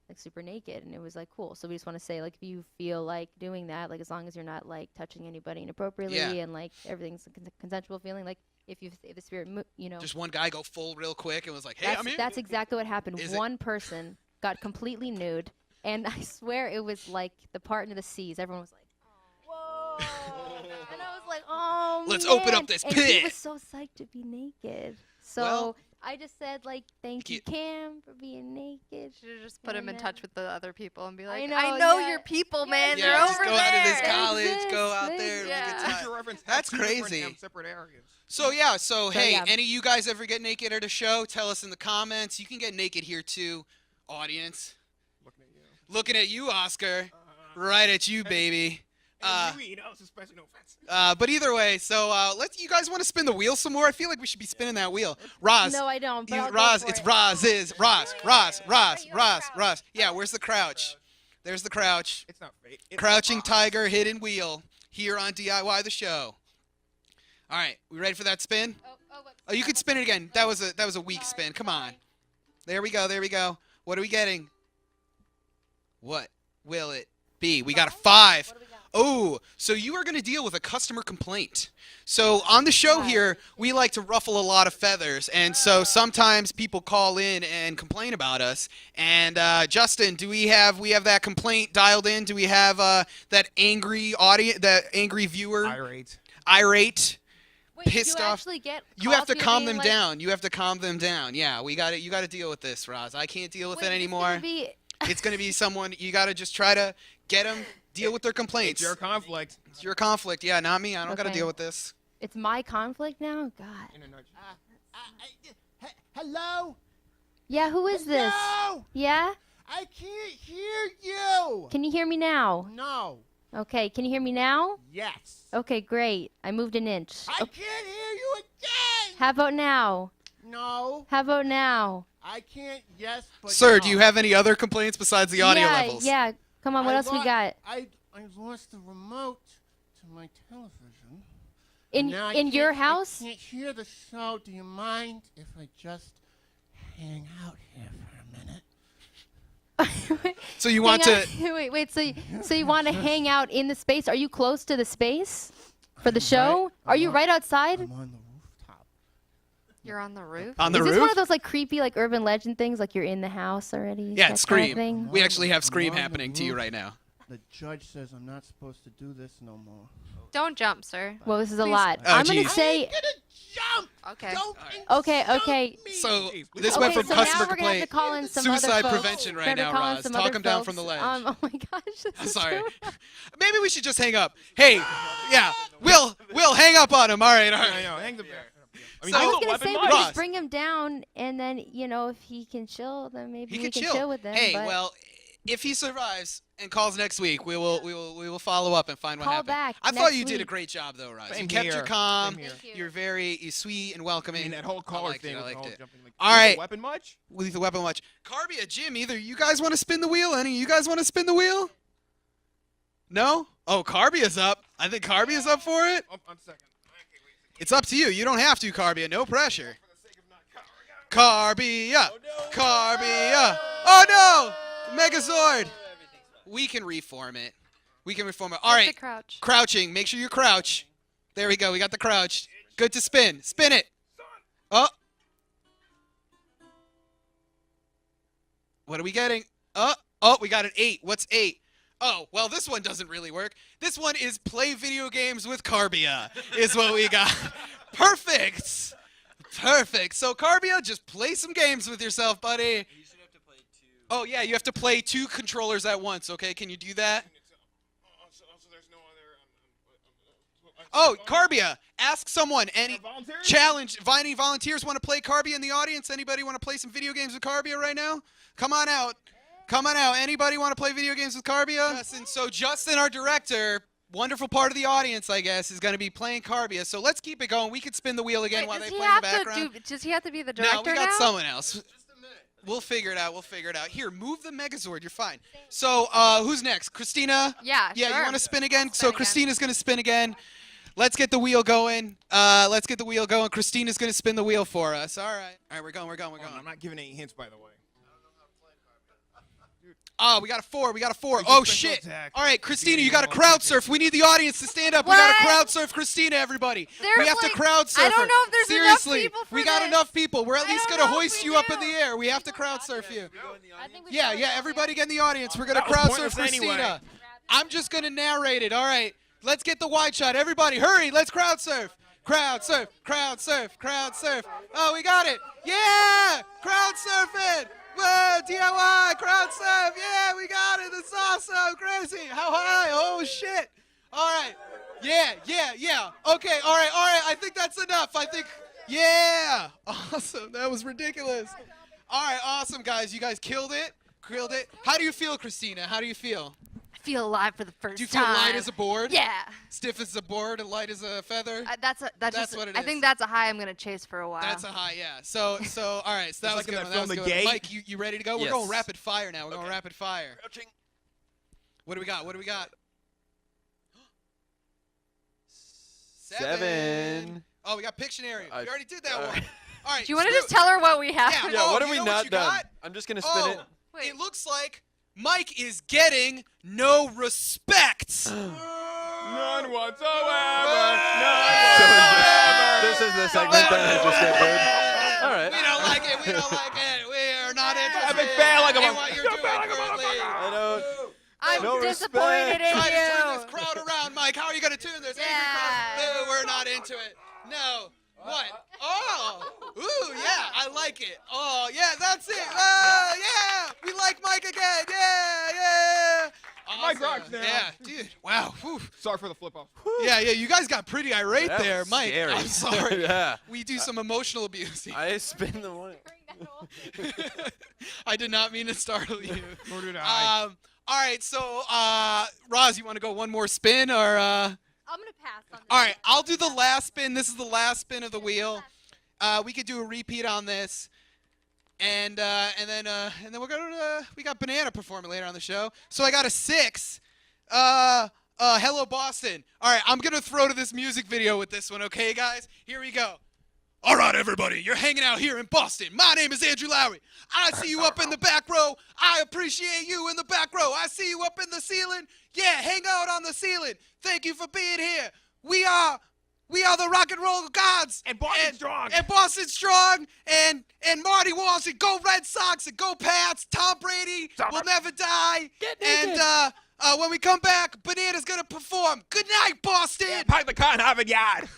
[SPEAKER 7] like super naked, and it was like cool. So we just want to say, like, if you feel like doing that, like as long as you're not like touching anybody inappropriately
[SPEAKER 1] Yeah.
[SPEAKER 7] and like everything's a consensual feeling, like if the spirit,
[SPEAKER 1] Just one guy go full real quick and was like, "Hey, I'm here."
[SPEAKER 7] that's exactly what happened.
[SPEAKER 1] Is it?
[SPEAKER 7] One person got completely nude, and I swear it was like the part into the seas. Everyone was like, "Whoa!" and I was like, "Oh,
[SPEAKER 1] Let's open
[SPEAKER 7] man."
[SPEAKER 1] up this
[SPEAKER 7] and
[SPEAKER 1] pit.
[SPEAKER 7] he was so psyched to be naked. So
[SPEAKER 1] Well,
[SPEAKER 7] I just said, like, "Thank you, Cam, for being naked."
[SPEAKER 5] Should have just put him in
[SPEAKER 7] And,
[SPEAKER 5] touch with the other people and be like,
[SPEAKER 7] know,
[SPEAKER 5] I know
[SPEAKER 7] yeah.
[SPEAKER 5] your people,
[SPEAKER 7] Yeah,
[SPEAKER 5] man.
[SPEAKER 1] Yeah,
[SPEAKER 5] They're
[SPEAKER 1] just
[SPEAKER 5] over
[SPEAKER 1] go
[SPEAKER 5] there.
[SPEAKER 1] out of this
[SPEAKER 7] They
[SPEAKER 1] college,
[SPEAKER 7] exist,
[SPEAKER 1] go out
[SPEAKER 7] they
[SPEAKER 1] there, and
[SPEAKER 5] exist.
[SPEAKER 1] we get
[SPEAKER 5] Yeah.
[SPEAKER 1] time.
[SPEAKER 3] Future reference.
[SPEAKER 1] That's
[SPEAKER 3] have two different,
[SPEAKER 1] crazy.
[SPEAKER 3] separate areas.
[SPEAKER 1] So yeah, so hey,
[SPEAKER 7] yeah.
[SPEAKER 1] any of you guys ever get naked at a show? Tell us in the comments. You can get naked here too, audience.
[SPEAKER 3] Looking at you.
[SPEAKER 1] Looking at you, Oscar. Right at you, baby.
[SPEAKER 3] And you eat, especially no offense.
[SPEAKER 1] But either way, so you guys want to spin the wheel some more? I feel like we should be spinning that wheel. Roz.
[SPEAKER 7] No, I don't. But I'll go
[SPEAKER 1] Roz,
[SPEAKER 7] for
[SPEAKER 1] it's
[SPEAKER 7] it.
[SPEAKER 1] Roz. Yeah, where's the crouch? There's the crouch.
[SPEAKER 3] It's not fake. It's
[SPEAKER 1] Crouching
[SPEAKER 3] Roz.
[SPEAKER 1] Tiger, Hidden Wheel, here on DIY the show. All right, we ready for that spin? Oh, you could spin it again. That was a weak spin. Come on. There we go. What are we getting? What will it be? We got a 5. Oh, so you are going to deal with a customer complaint. So on the show here, we like to ruffle a lot of feathers, and so sometimes people call in and complain about us. And Justin, do we have that complaint dialed in? Do we have that angry audience, that angry viewer, irate?
[SPEAKER 7] Wait,
[SPEAKER 1] pissed
[SPEAKER 7] you
[SPEAKER 1] off.
[SPEAKER 7] actually get
[SPEAKER 1] You have
[SPEAKER 7] calls
[SPEAKER 1] to
[SPEAKER 7] here
[SPEAKER 1] calm
[SPEAKER 7] being
[SPEAKER 1] them
[SPEAKER 7] like,
[SPEAKER 1] down. You have to calm them down. Yeah, you got to deal with this, Roz. I can't deal with
[SPEAKER 7] Wait,
[SPEAKER 1] it
[SPEAKER 7] it's
[SPEAKER 1] anymore.
[SPEAKER 7] gonna be-
[SPEAKER 1] It's going to be someone, you got to just try to get them, deal with their complaints.
[SPEAKER 3] It's your conflict.
[SPEAKER 1] It's your conflict. Yeah, not me. I don't got to
[SPEAKER 7] Okay.
[SPEAKER 1] deal with this.
[SPEAKER 7] It's my conflict now? God.
[SPEAKER 3] In a nutshell. Hello?
[SPEAKER 7] Yeah, who is this?
[SPEAKER 3] No!
[SPEAKER 7] Yeah?
[SPEAKER 3] I can't hear you!
[SPEAKER 7] Can you hear me now?
[SPEAKER 3] No.
[SPEAKER 7] Okay, can you hear me now?
[SPEAKER 3] Yes.
[SPEAKER 7] Okay, great. I moved an inch.
[SPEAKER 3] I can't hear you again.
[SPEAKER 7] How about now?
[SPEAKER 3] No,
[SPEAKER 7] How about now?
[SPEAKER 3] I can't. Yes, but
[SPEAKER 1] Sir,
[SPEAKER 3] no.
[SPEAKER 1] do you have any other complaints besides the audio
[SPEAKER 7] yeah,
[SPEAKER 1] levels?
[SPEAKER 7] Yeah, come on, what else we got?
[SPEAKER 3] I lost the remote to my television.
[SPEAKER 7] In
[SPEAKER 3] Now I
[SPEAKER 7] in your
[SPEAKER 3] can't-
[SPEAKER 7] house?
[SPEAKER 3] I can't hear the show. Do you mind if I just hang out here for a minute?
[SPEAKER 1] So you want
[SPEAKER 7] Hang
[SPEAKER 1] to?
[SPEAKER 7] out- wait. So you want to hang out in the space? Are you close to the space for the show? Are you right outside?
[SPEAKER 3] I'm on the rooftop.
[SPEAKER 5] You're on the roof.
[SPEAKER 1] On the
[SPEAKER 7] Is this
[SPEAKER 1] roof?
[SPEAKER 7] one of those like creepy like urban legend things? Like you're in the house already?
[SPEAKER 1] Yeah,
[SPEAKER 7] that
[SPEAKER 1] it's
[SPEAKER 7] kind of
[SPEAKER 1] Scream.
[SPEAKER 7] thing?
[SPEAKER 1] We actually have Scream
[SPEAKER 3] on the
[SPEAKER 1] happening to you
[SPEAKER 3] roof.
[SPEAKER 1] right now.
[SPEAKER 3] The judge says I'm not supposed to do this no more.
[SPEAKER 5] Don't jump, sir.
[SPEAKER 7] Well, this is a
[SPEAKER 3] Please.
[SPEAKER 7] lot.
[SPEAKER 1] Oh,
[SPEAKER 7] I'm gonna
[SPEAKER 1] geez.
[SPEAKER 7] say.
[SPEAKER 3] I'm gonna jump.
[SPEAKER 5] Okay.
[SPEAKER 3] Don't
[SPEAKER 7] Okay,
[SPEAKER 3] insult
[SPEAKER 7] okay.
[SPEAKER 3] me.
[SPEAKER 1] So
[SPEAKER 3] Please,
[SPEAKER 1] this
[SPEAKER 3] please.
[SPEAKER 1] went
[SPEAKER 7] Okay,
[SPEAKER 1] from
[SPEAKER 7] so
[SPEAKER 1] customer
[SPEAKER 7] now we're gonna have to
[SPEAKER 1] complaint,
[SPEAKER 7] call in some
[SPEAKER 1] suicide
[SPEAKER 7] other folks.
[SPEAKER 1] prevention right
[SPEAKER 7] Better
[SPEAKER 1] now,
[SPEAKER 7] call in
[SPEAKER 1] Roz.
[SPEAKER 7] some
[SPEAKER 1] Talk
[SPEAKER 7] other
[SPEAKER 1] him down from the
[SPEAKER 7] folks.
[SPEAKER 1] ledge.
[SPEAKER 7] Oh my gosh, this
[SPEAKER 1] I'm
[SPEAKER 7] is
[SPEAKER 1] sorry.
[SPEAKER 7] too-
[SPEAKER 1] Maybe we should just hang up. Hey, yeah, we'll hang up on him. All right, all
[SPEAKER 3] I
[SPEAKER 1] right.
[SPEAKER 3] know. Hang the. I mean,
[SPEAKER 1] So-
[SPEAKER 7] I was
[SPEAKER 3] he's
[SPEAKER 7] gonna
[SPEAKER 3] 11
[SPEAKER 7] say we
[SPEAKER 3] months.
[SPEAKER 1] Roz.
[SPEAKER 7] just bring him down, and then if he can chill, then maybe
[SPEAKER 1] He
[SPEAKER 7] we
[SPEAKER 1] can
[SPEAKER 7] can chill with him.
[SPEAKER 1] Hey,
[SPEAKER 7] but
[SPEAKER 1] well, if he survives and calls next week, we will follow up and find what
[SPEAKER 7] Call
[SPEAKER 1] happened.
[SPEAKER 7] back
[SPEAKER 1] I thought
[SPEAKER 7] next
[SPEAKER 1] you did a
[SPEAKER 7] week.
[SPEAKER 1] great job though, Roz. You
[SPEAKER 3] Same
[SPEAKER 1] kept your
[SPEAKER 3] here.
[SPEAKER 1] calm.
[SPEAKER 3] Same here.
[SPEAKER 5] Thank you.
[SPEAKER 1] You're very sweet and welcoming.
[SPEAKER 3] I mean, that whole collar
[SPEAKER 1] liked it,
[SPEAKER 3] thing.
[SPEAKER 1] I
[SPEAKER 3] with the
[SPEAKER 1] liked
[SPEAKER 3] whole
[SPEAKER 1] it.
[SPEAKER 3] jumping, like,
[SPEAKER 1] All
[SPEAKER 3] lethal
[SPEAKER 1] right.
[SPEAKER 3] Weapon much?
[SPEAKER 1] Lethal Weapon watch. Carbia, Jim, either you guys want to spin the wheel? Any of you guys want to spin the wheel? No? Oh, Carbia's up. I think Carbia's up for it.
[SPEAKER 3] Oh, on second. Okay, wait.
[SPEAKER 1] It's up to you. You don't have to, Carbia. No pressure.
[SPEAKER 3] For the sake of not cowering.
[SPEAKER 1] Carbia. Carbia. Oh no! Megazord. We can reform it. We can reform it. All
[SPEAKER 5] Hit
[SPEAKER 1] right.
[SPEAKER 5] the crouch.
[SPEAKER 1] Crouching. Make sure you crouch. There we go. We got the crouch. Good to spin. Spin it. Oh. What are we getting? Oh, we got an 8. What's 8? Oh, well, this one doesn't really work. This one is play video games with Carbia is what we got. Perfect. Perfect. So, Carbia, just play some games with yourself, buddy.
[SPEAKER 6] You should have to play 2.
[SPEAKER 1] Oh, yeah, you have to play 2 controllers at once, okay? Can you do that?
[SPEAKER 3] So there's no other.
[SPEAKER 1] Oh, Carbia, ask someone. Any
[SPEAKER 3] volunteers?
[SPEAKER 1] challenge. Any volunteers want to play Carbia in the audience? Anybody want to play some video games with Carbia right now? Come on out. Come on out. Anybody want to play video games with Carbia? Justin, so Justin, our director, wonderful part of the audience, I guess, is going to be playing Carbia. So let's keep it going. We could spin the wheel again
[SPEAKER 5] Wait,
[SPEAKER 1] while
[SPEAKER 5] does
[SPEAKER 1] they
[SPEAKER 5] he
[SPEAKER 1] play in the
[SPEAKER 5] have
[SPEAKER 1] background.
[SPEAKER 5] does he have to be the
[SPEAKER 1] No,
[SPEAKER 5] director
[SPEAKER 1] we got
[SPEAKER 5] now?
[SPEAKER 1] someone else. We'll figure it out. We'll figure it out. Here, move the Megazord. You're fine. So, who's next? Kristina?
[SPEAKER 5] Yeah,
[SPEAKER 1] Yeah,
[SPEAKER 5] sure.
[SPEAKER 1] you want to spin again?
[SPEAKER 5] Spin
[SPEAKER 1] So
[SPEAKER 5] again.
[SPEAKER 1] Kristina's going to spin again. Let's get the wheel going. Let's get the wheel going. Kristina's going to spin the wheel for us. All right. All right, we're going.
[SPEAKER 3] I'm not giving any hints, by the way.
[SPEAKER 1] Oh, we got a 4. We got a 4.
[SPEAKER 3] It's a
[SPEAKER 1] Oh,
[SPEAKER 3] special
[SPEAKER 1] shit.
[SPEAKER 3] attack.
[SPEAKER 1] All right, Kristina, you
[SPEAKER 3] you
[SPEAKER 1] got to
[SPEAKER 3] know,
[SPEAKER 1] crowd
[SPEAKER 3] okay.
[SPEAKER 1] surf. We need the audience to stand up. We got to
[SPEAKER 5] What?
[SPEAKER 1] crowd surf Kristina, everybody.
[SPEAKER 5] There's
[SPEAKER 1] we have
[SPEAKER 5] like-
[SPEAKER 1] to crowd surf
[SPEAKER 5] I don't
[SPEAKER 1] her.
[SPEAKER 5] know if there's enough
[SPEAKER 1] Seriously,
[SPEAKER 5] people for
[SPEAKER 1] we got
[SPEAKER 5] this.
[SPEAKER 1] enough people. We're at
[SPEAKER 5] I
[SPEAKER 1] least
[SPEAKER 5] don't
[SPEAKER 1] going to
[SPEAKER 5] know if
[SPEAKER 1] hoist
[SPEAKER 5] we
[SPEAKER 1] you up in
[SPEAKER 5] do.
[SPEAKER 1] the air. We have to crowd surf you.
[SPEAKER 7] I think we
[SPEAKER 1] Yeah,
[SPEAKER 7] should
[SPEAKER 1] yeah,
[SPEAKER 7] go
[SPEAKER 1] everybody
[SPEAKER 7] in.
[SPEAKER 1] get in the audience. We're going to
[SPEAKER 3] That was
[SPEAKER 1] crowd surf
[SPEAKER 3] pointless
[SPEAKER 1] Kristina.
[SPEAKER 3] anyway.
[SPEAKER 1] I'm just going to narrate it. All right, let's get the wide shot. Everybody, hurry. Let's crowd surf. Crowd surf, crowd surf, crowd surf. Oh, we got it. Yeah, crowd surfing. Whoa, DIY, crowd surf. Yeah, we got it. That's awesome. Crazy. How high? Oh, shit. All right. Yeah. Okay, all right. I think that's enough. Yeah. Awesome. That was ridiculous. All right, awesome, guys. You guys killed it. How do you feel, Kristina? How do you feel?
[SPEAKER 5] I feel alive for the first time.
[SPEAKER 1] Do you feel light as a board?
[SPEAKER 5] Yeah.
[SPEAKER 1] Stiff as a board and light as a feather?
[SPEAKER 5] That's
[SPEAKER 1] That's what it
[SPEAKER 5] I
[SPEAKER 1] is.
[SPEAKER 5] think that's a high I'm gonna chase for a while.
[SPEAKER 1] That's a high, yeah. So, all right. So that was
[SPEAKER 3] like in
[SPEAKER 1] good.
[SPEAKER 3] that
[SPEAKER 1] That
[SPEAKER 3] film,
[SPEAKER 1] was
[SPEAKER 3] The
[SPEAKER 1] good.
[SPEAKER 3] Gate.
[SPEAKER 1] Mike, you ready to go? We're
[SPEAKER 6] Yes.
[SPEAKER 1] going rapid fire now. We're going
[SPEAKER 6] Okay.
[SPEAKER 1] rapid fire.
[SPEAKER 6] Crouching.
[SPEAKER 1] What do we got?
[SPEAKER 6] 7.
[SPEAKER 1] Oh, we got Pictionary.
[SPEAKER 6] I-
[SPEAKER 1] We already did that one. All right.
[SPEAKER 5] Do you want to
[SPEAKER 1] screw
[SPEAKER 5] just tell her what we have?
[SPEAKER 1] Yeah,
[SPEAKER 6] Yeah,
[SPEAKER 1] Oh,
[SPEAKER 6] what have
[SPEAKER 1] you
[SPEAKER 6] we
[SPEAKER 1] know what
[SPEAKER 6] not
[SPEAKER 1] you
[SPEAKER 6] done?
[SPEAKER 1] got?
[SPEAKER 6] I'm just going to spin it.
[SPEAKER 5] Wait.
[SPEAKER 1] It looks like Mike is getting no respect.
[SPEAKER 3] None whatsoever.
[SPEAKER 6] This is the segment that I just get booed. All right.
[SPEAKER 1] We don't like it. We are not interested
[SPEAKER 3] Epic fail like a
[SPEAKER 1] in
[SPEAKER 3] mother-
[SPEAKER 1] what you're
[SPEAKER 3] You
[SPEAKER 1] doing
[SPEAKER 3] fail like a
[SPEAKER 1] currently.
[SPEAKER 6] I don't.
[SPEAKER 5] I'm
[SPEAKER 6] No
[SPEAKER 5] disappointed
[SPEAKER 6] respect.
[SPEAKER 5] in
[SPEAKER 1] Try to turn
[SPEAKER 5] you.
[SPEAKER 1] this crowd around, Mike. How are you going to tune this? Angry crowd.
[SPEAKER 5] Yeah.
[SPEAKER 1] No, we're not into it. No. What? Oh. Ooh, yeah. I like it. Oh, yeah, that's it. Oh, yeah. We like Mike again. Yeah.
[SPEAKER 3] Mike
[SPEAKER 1] Awesome.
[SPEAKER 3] rocks now.
[SPEAKER 1] Yeah, dude. Wow. Whew.
[SPEAKER 3] Sorry for the flip off.
[SPEAKER 1] Yeah, you guys got pretty irate
[SPEAKER 6] That
[SPEAKER 1] there,
[SPEAKER 6] was
[SPEAKER 1] Mike.
[SPEAKER 6] scary.
[SPEAKER 1] I'm sorry.
[SPEAKER 6] Yeah.
[SPEAKER 1] We do some emotional abuse.
[SPEAKER 6] I spin the one.
[SPEAKER 1] I did not mean to startle you.
[SPEAKER 3] Nor did I.
[SPEAKER 1] All right, so Roz, you want to go one more spin, or?
[SPEAKER 5] I'm gonna pass on this.
[SPEAKER 1] All right, I'll do the last spin. This is the last spin of the wheel. We could do a repeat on this, and then we're gonna we got Banana performing later on the show. So I got a 6. Hello Boston. All right, I'm gonna throw to this music video with this one. Okay, guys, here we go. All right, everybody, you're hanging out here in Boston. My name is Andrew Lowry. I see you up in the back row. I appreciate you in the back row. I see you up in the ceiling. Yeah, hang out on the ceiling. Thank you for being here. We are the rock and roll gods.
[SPEAKER 3] And Boston strong.
[SPEAKER 1] And Boston strong. And Marty Walsh. And go Red Sox. And go Pats. Tom Brady will never die.
[SPEAKER 3] Get naked.
[SPEAKER 1] And when we come back, Banana's going to perform. Good night, Boston.
[SPEAKER 3] Yeah, park the car in Harvard Yard.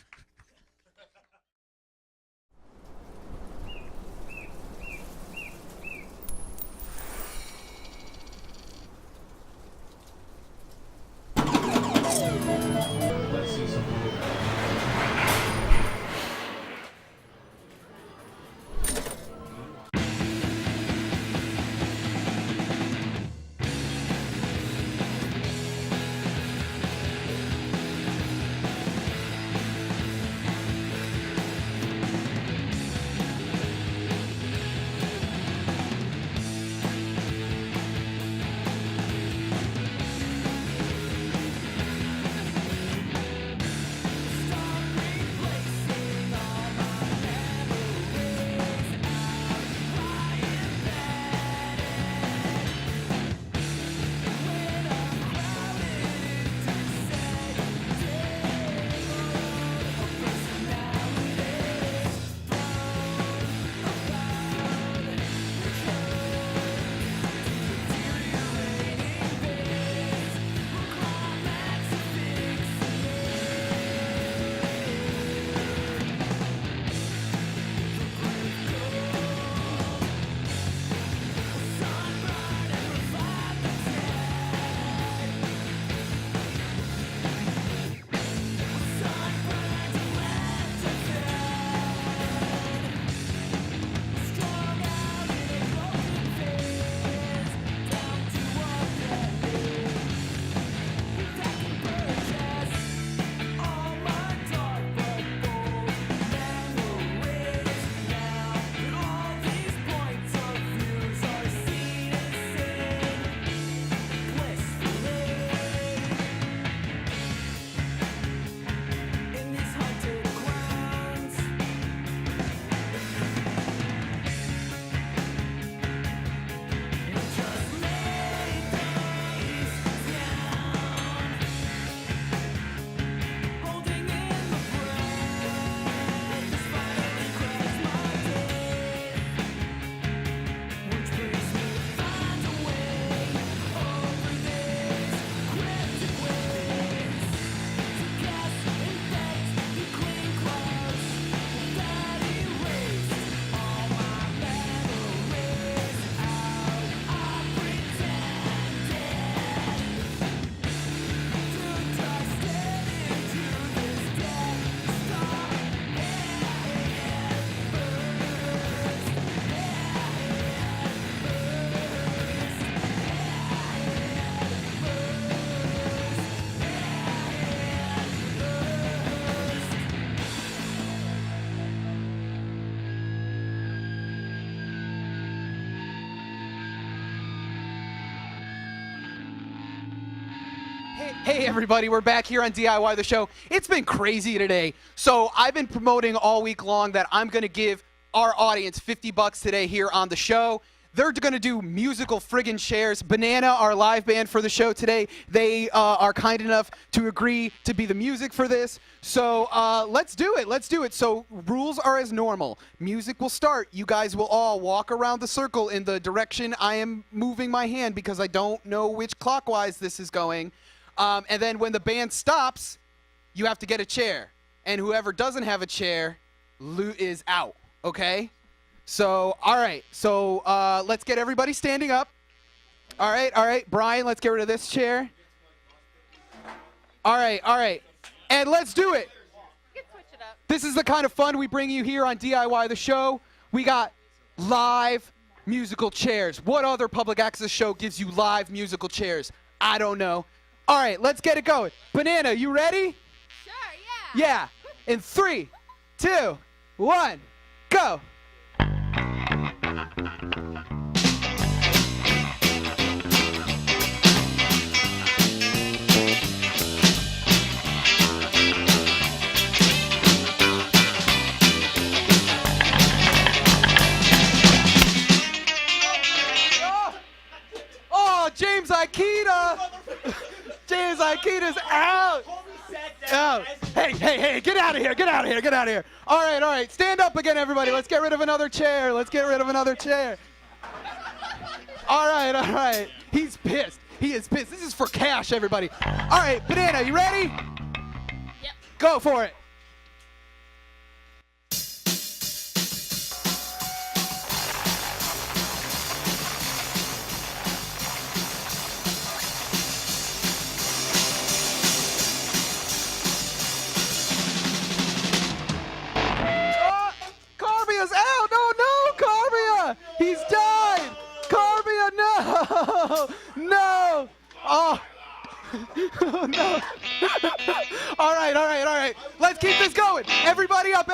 [SPEAKER 1] Hey everybody, we're back here on DIY the show. It's been crazy today. So I've been promoting all week long that I'm going to give our audience $50 today here on the show. They're going to do musical friggin' shares. Banana, our live band for the show today, they are kind enough to agree to be the music for this. So let's do it. Let's do it. So rules are as normal. Music will start. You guys will all walk around the circle in the direction I am moving my hand because I don't know which clockwise this is going. And then when the band stops, you have to get a chair. And whoever doesn't have a chair is out, okay? So, all right. So let's get everybody standing up. All right. Brian, let's get rid of this chair. All right. And let's do it.
[SPEAKER 5] You can switch it up.
[SPEAKER 1] This is the kind of fun we bring you here on DIY the show. We got live musical chairs. What other public access show gives you live musical chairs? I don't know. All right, let's get it going. Banana, you ready?
[SPEAKER 5] Sure, yeah.
[SPEAKER 1] Yeah. In 3, 2, 1, go. Oh, James Ikeda! James Ikeda's out! Out. Hey, get out of here, get out of here, get out of here. All right, stand up again, everybody. Let's get rid of another chair. Let's get rid of another chair. All right. He's pissed. He is pissed. This is for cash, everybody. All right, Banana, you ready?
[SPEAKER 5] Yep.
[SPEAKER 1] Go for it. Carbia's out! No, Carbia! He's died! Carbia, no! No! Oh! Oh, no. All right. Let's keep this going. Everybody up,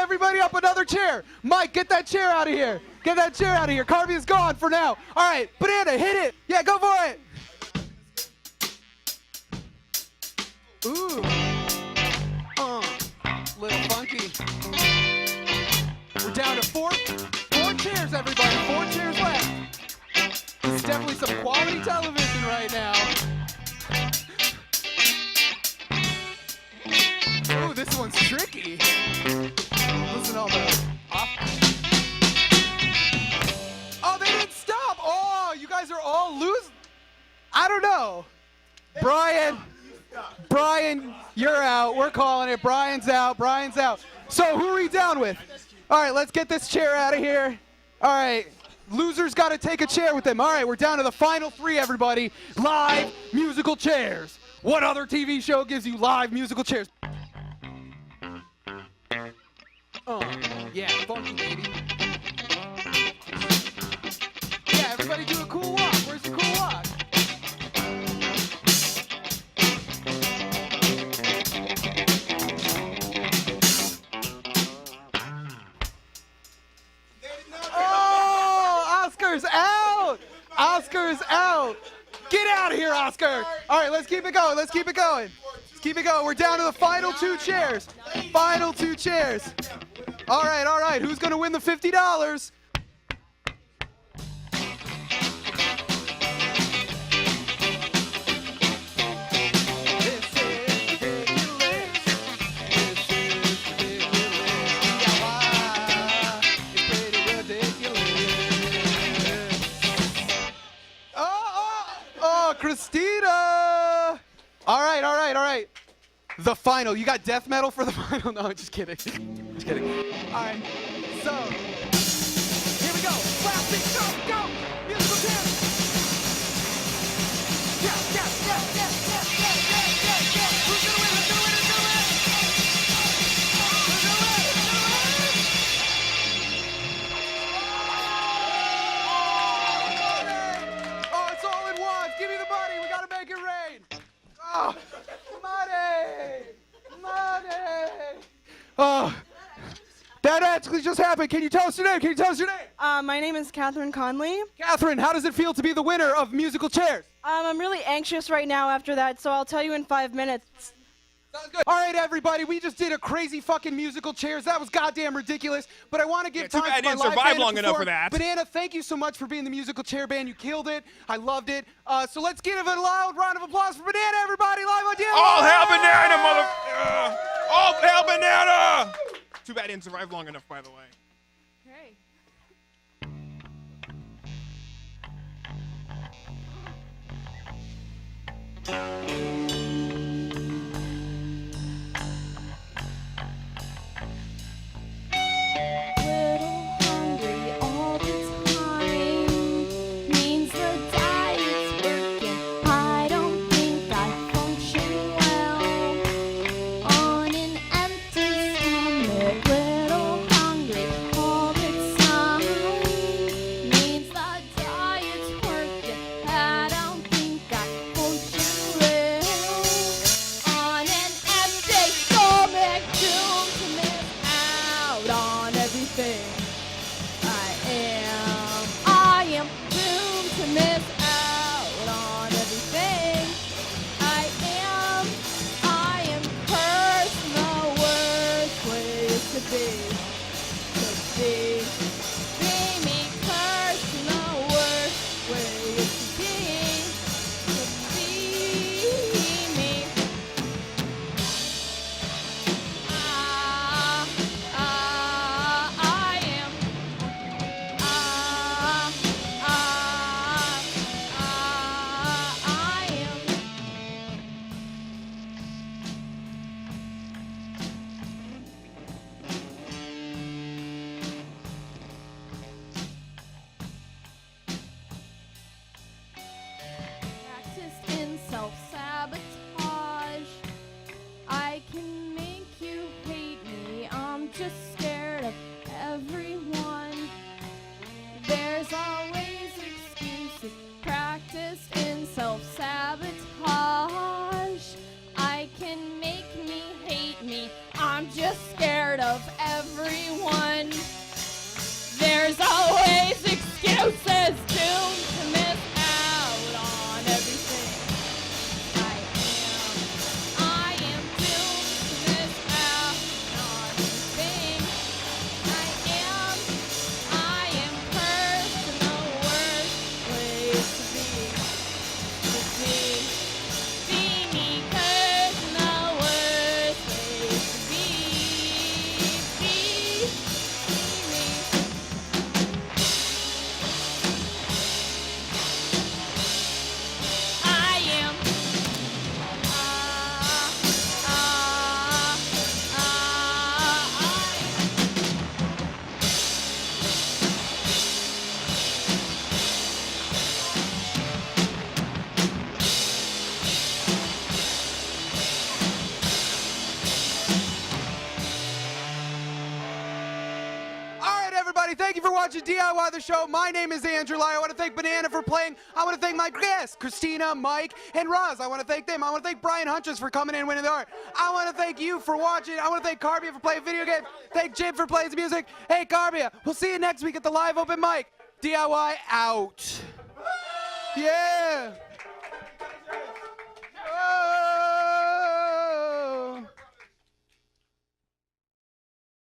[SPEAKER 1] another chair. Mike, get that chair out of here. Get that chair out of here. Carbia's gone for now. All right, Banana, hit it. Yeah, go for it. Ooh. Little funky. We're down to four chairs, everybody. 4 chairs left. This is definitely some quality television right now. Ooh, this one's tricky. Listen to all the... Oh, they didn't stop. Oh, you guys are all losing. I don't know. Brian, you're out. We're calling it. Brian's out. So who are we down with? All right, let's get this chair out of here. All right, losers got to take a chair with them. All right, we're down to the final 3, everybody. Live musical chairs. What other TV show gives you live musical chairs? Oh, yeah, funky, baby. Yeah, everybody do a cool walk. Where's the cool walk? Oscar's out. Get out of here, Oscar. All right, let's keep it going. We're down to the final 2 chairs. All right. Who's going to win the $50? Kristina! All right. The final. You got death metal for the final? No, just kidding. All right. So, here we go. Last beat. Go. Musical chairs. Yeah. Who's gonna win? Oh, it's all in ones. Give me the money. We gotta make it rain. Oh, money. Oh, that actually just happened. Can you tell us your name?
[SPEAKER 9] My name is Catherine Conley.
[SPEAKER 1] Catherine, how does it feel to be the winner of musical chairs?
[SPEAKER 9] I'm really anxious right now after that, so I'll tell you in 5 minutes.
[SPEAKER 1] Sounds good. All right, everybody, we just did a crazy fucking musical chairs. That was goddamn ridiculous. But I want to give time
[SPEAKER 3] too bad I
[SPEAKER 1] to my
[SPEAKER 3] didn't
[SPEAKER 1] live
[SPEAKER 3] survive
[SPEAKER 1] band to
[SPEAKER 3] long enough for
[SPEAKER 1] perform.
[SPEAKER 3] that.
[SPEAKER 1] Banana, thank you so much for being the musical chair band. You killed it. I loved it. So let's give a loud round of applause for Banana, everybody, live on DIWHY.
[SPEAKER 3] All hail Banana, all hail Banana! Too bad I didn't survive long enough, by the way.
[SPEAKER 7] Little hungry all the time means the diet's working. I don't think I function well on an empty stomach. Little hungry
[SPEAKER 10] self-sabotage. I can make me hate me. I'm just scared of everyone. There's always excuses, doomed to miss out on everything. I am doomed to miss out on everything. I am cursed in the worst place to be. Be me, cursed in the worst place to be. Be me. I am.
[SPEAKER 1] All right, everybody, thank you for watching DIY the show. My name is Andrew Lai. I want to thank Banana for playing. I want to thank my guests, Kristina, Mike, and Roz. I want to thank them. I want to thank Brian Huntress for coming in and winning the art. I want to thank you for watching. I want to thank Carbia for playing video games. Thank Jim for playing the music. Hey, Carbia, we'll see you next week at the live open mic. DIY out. Yeah.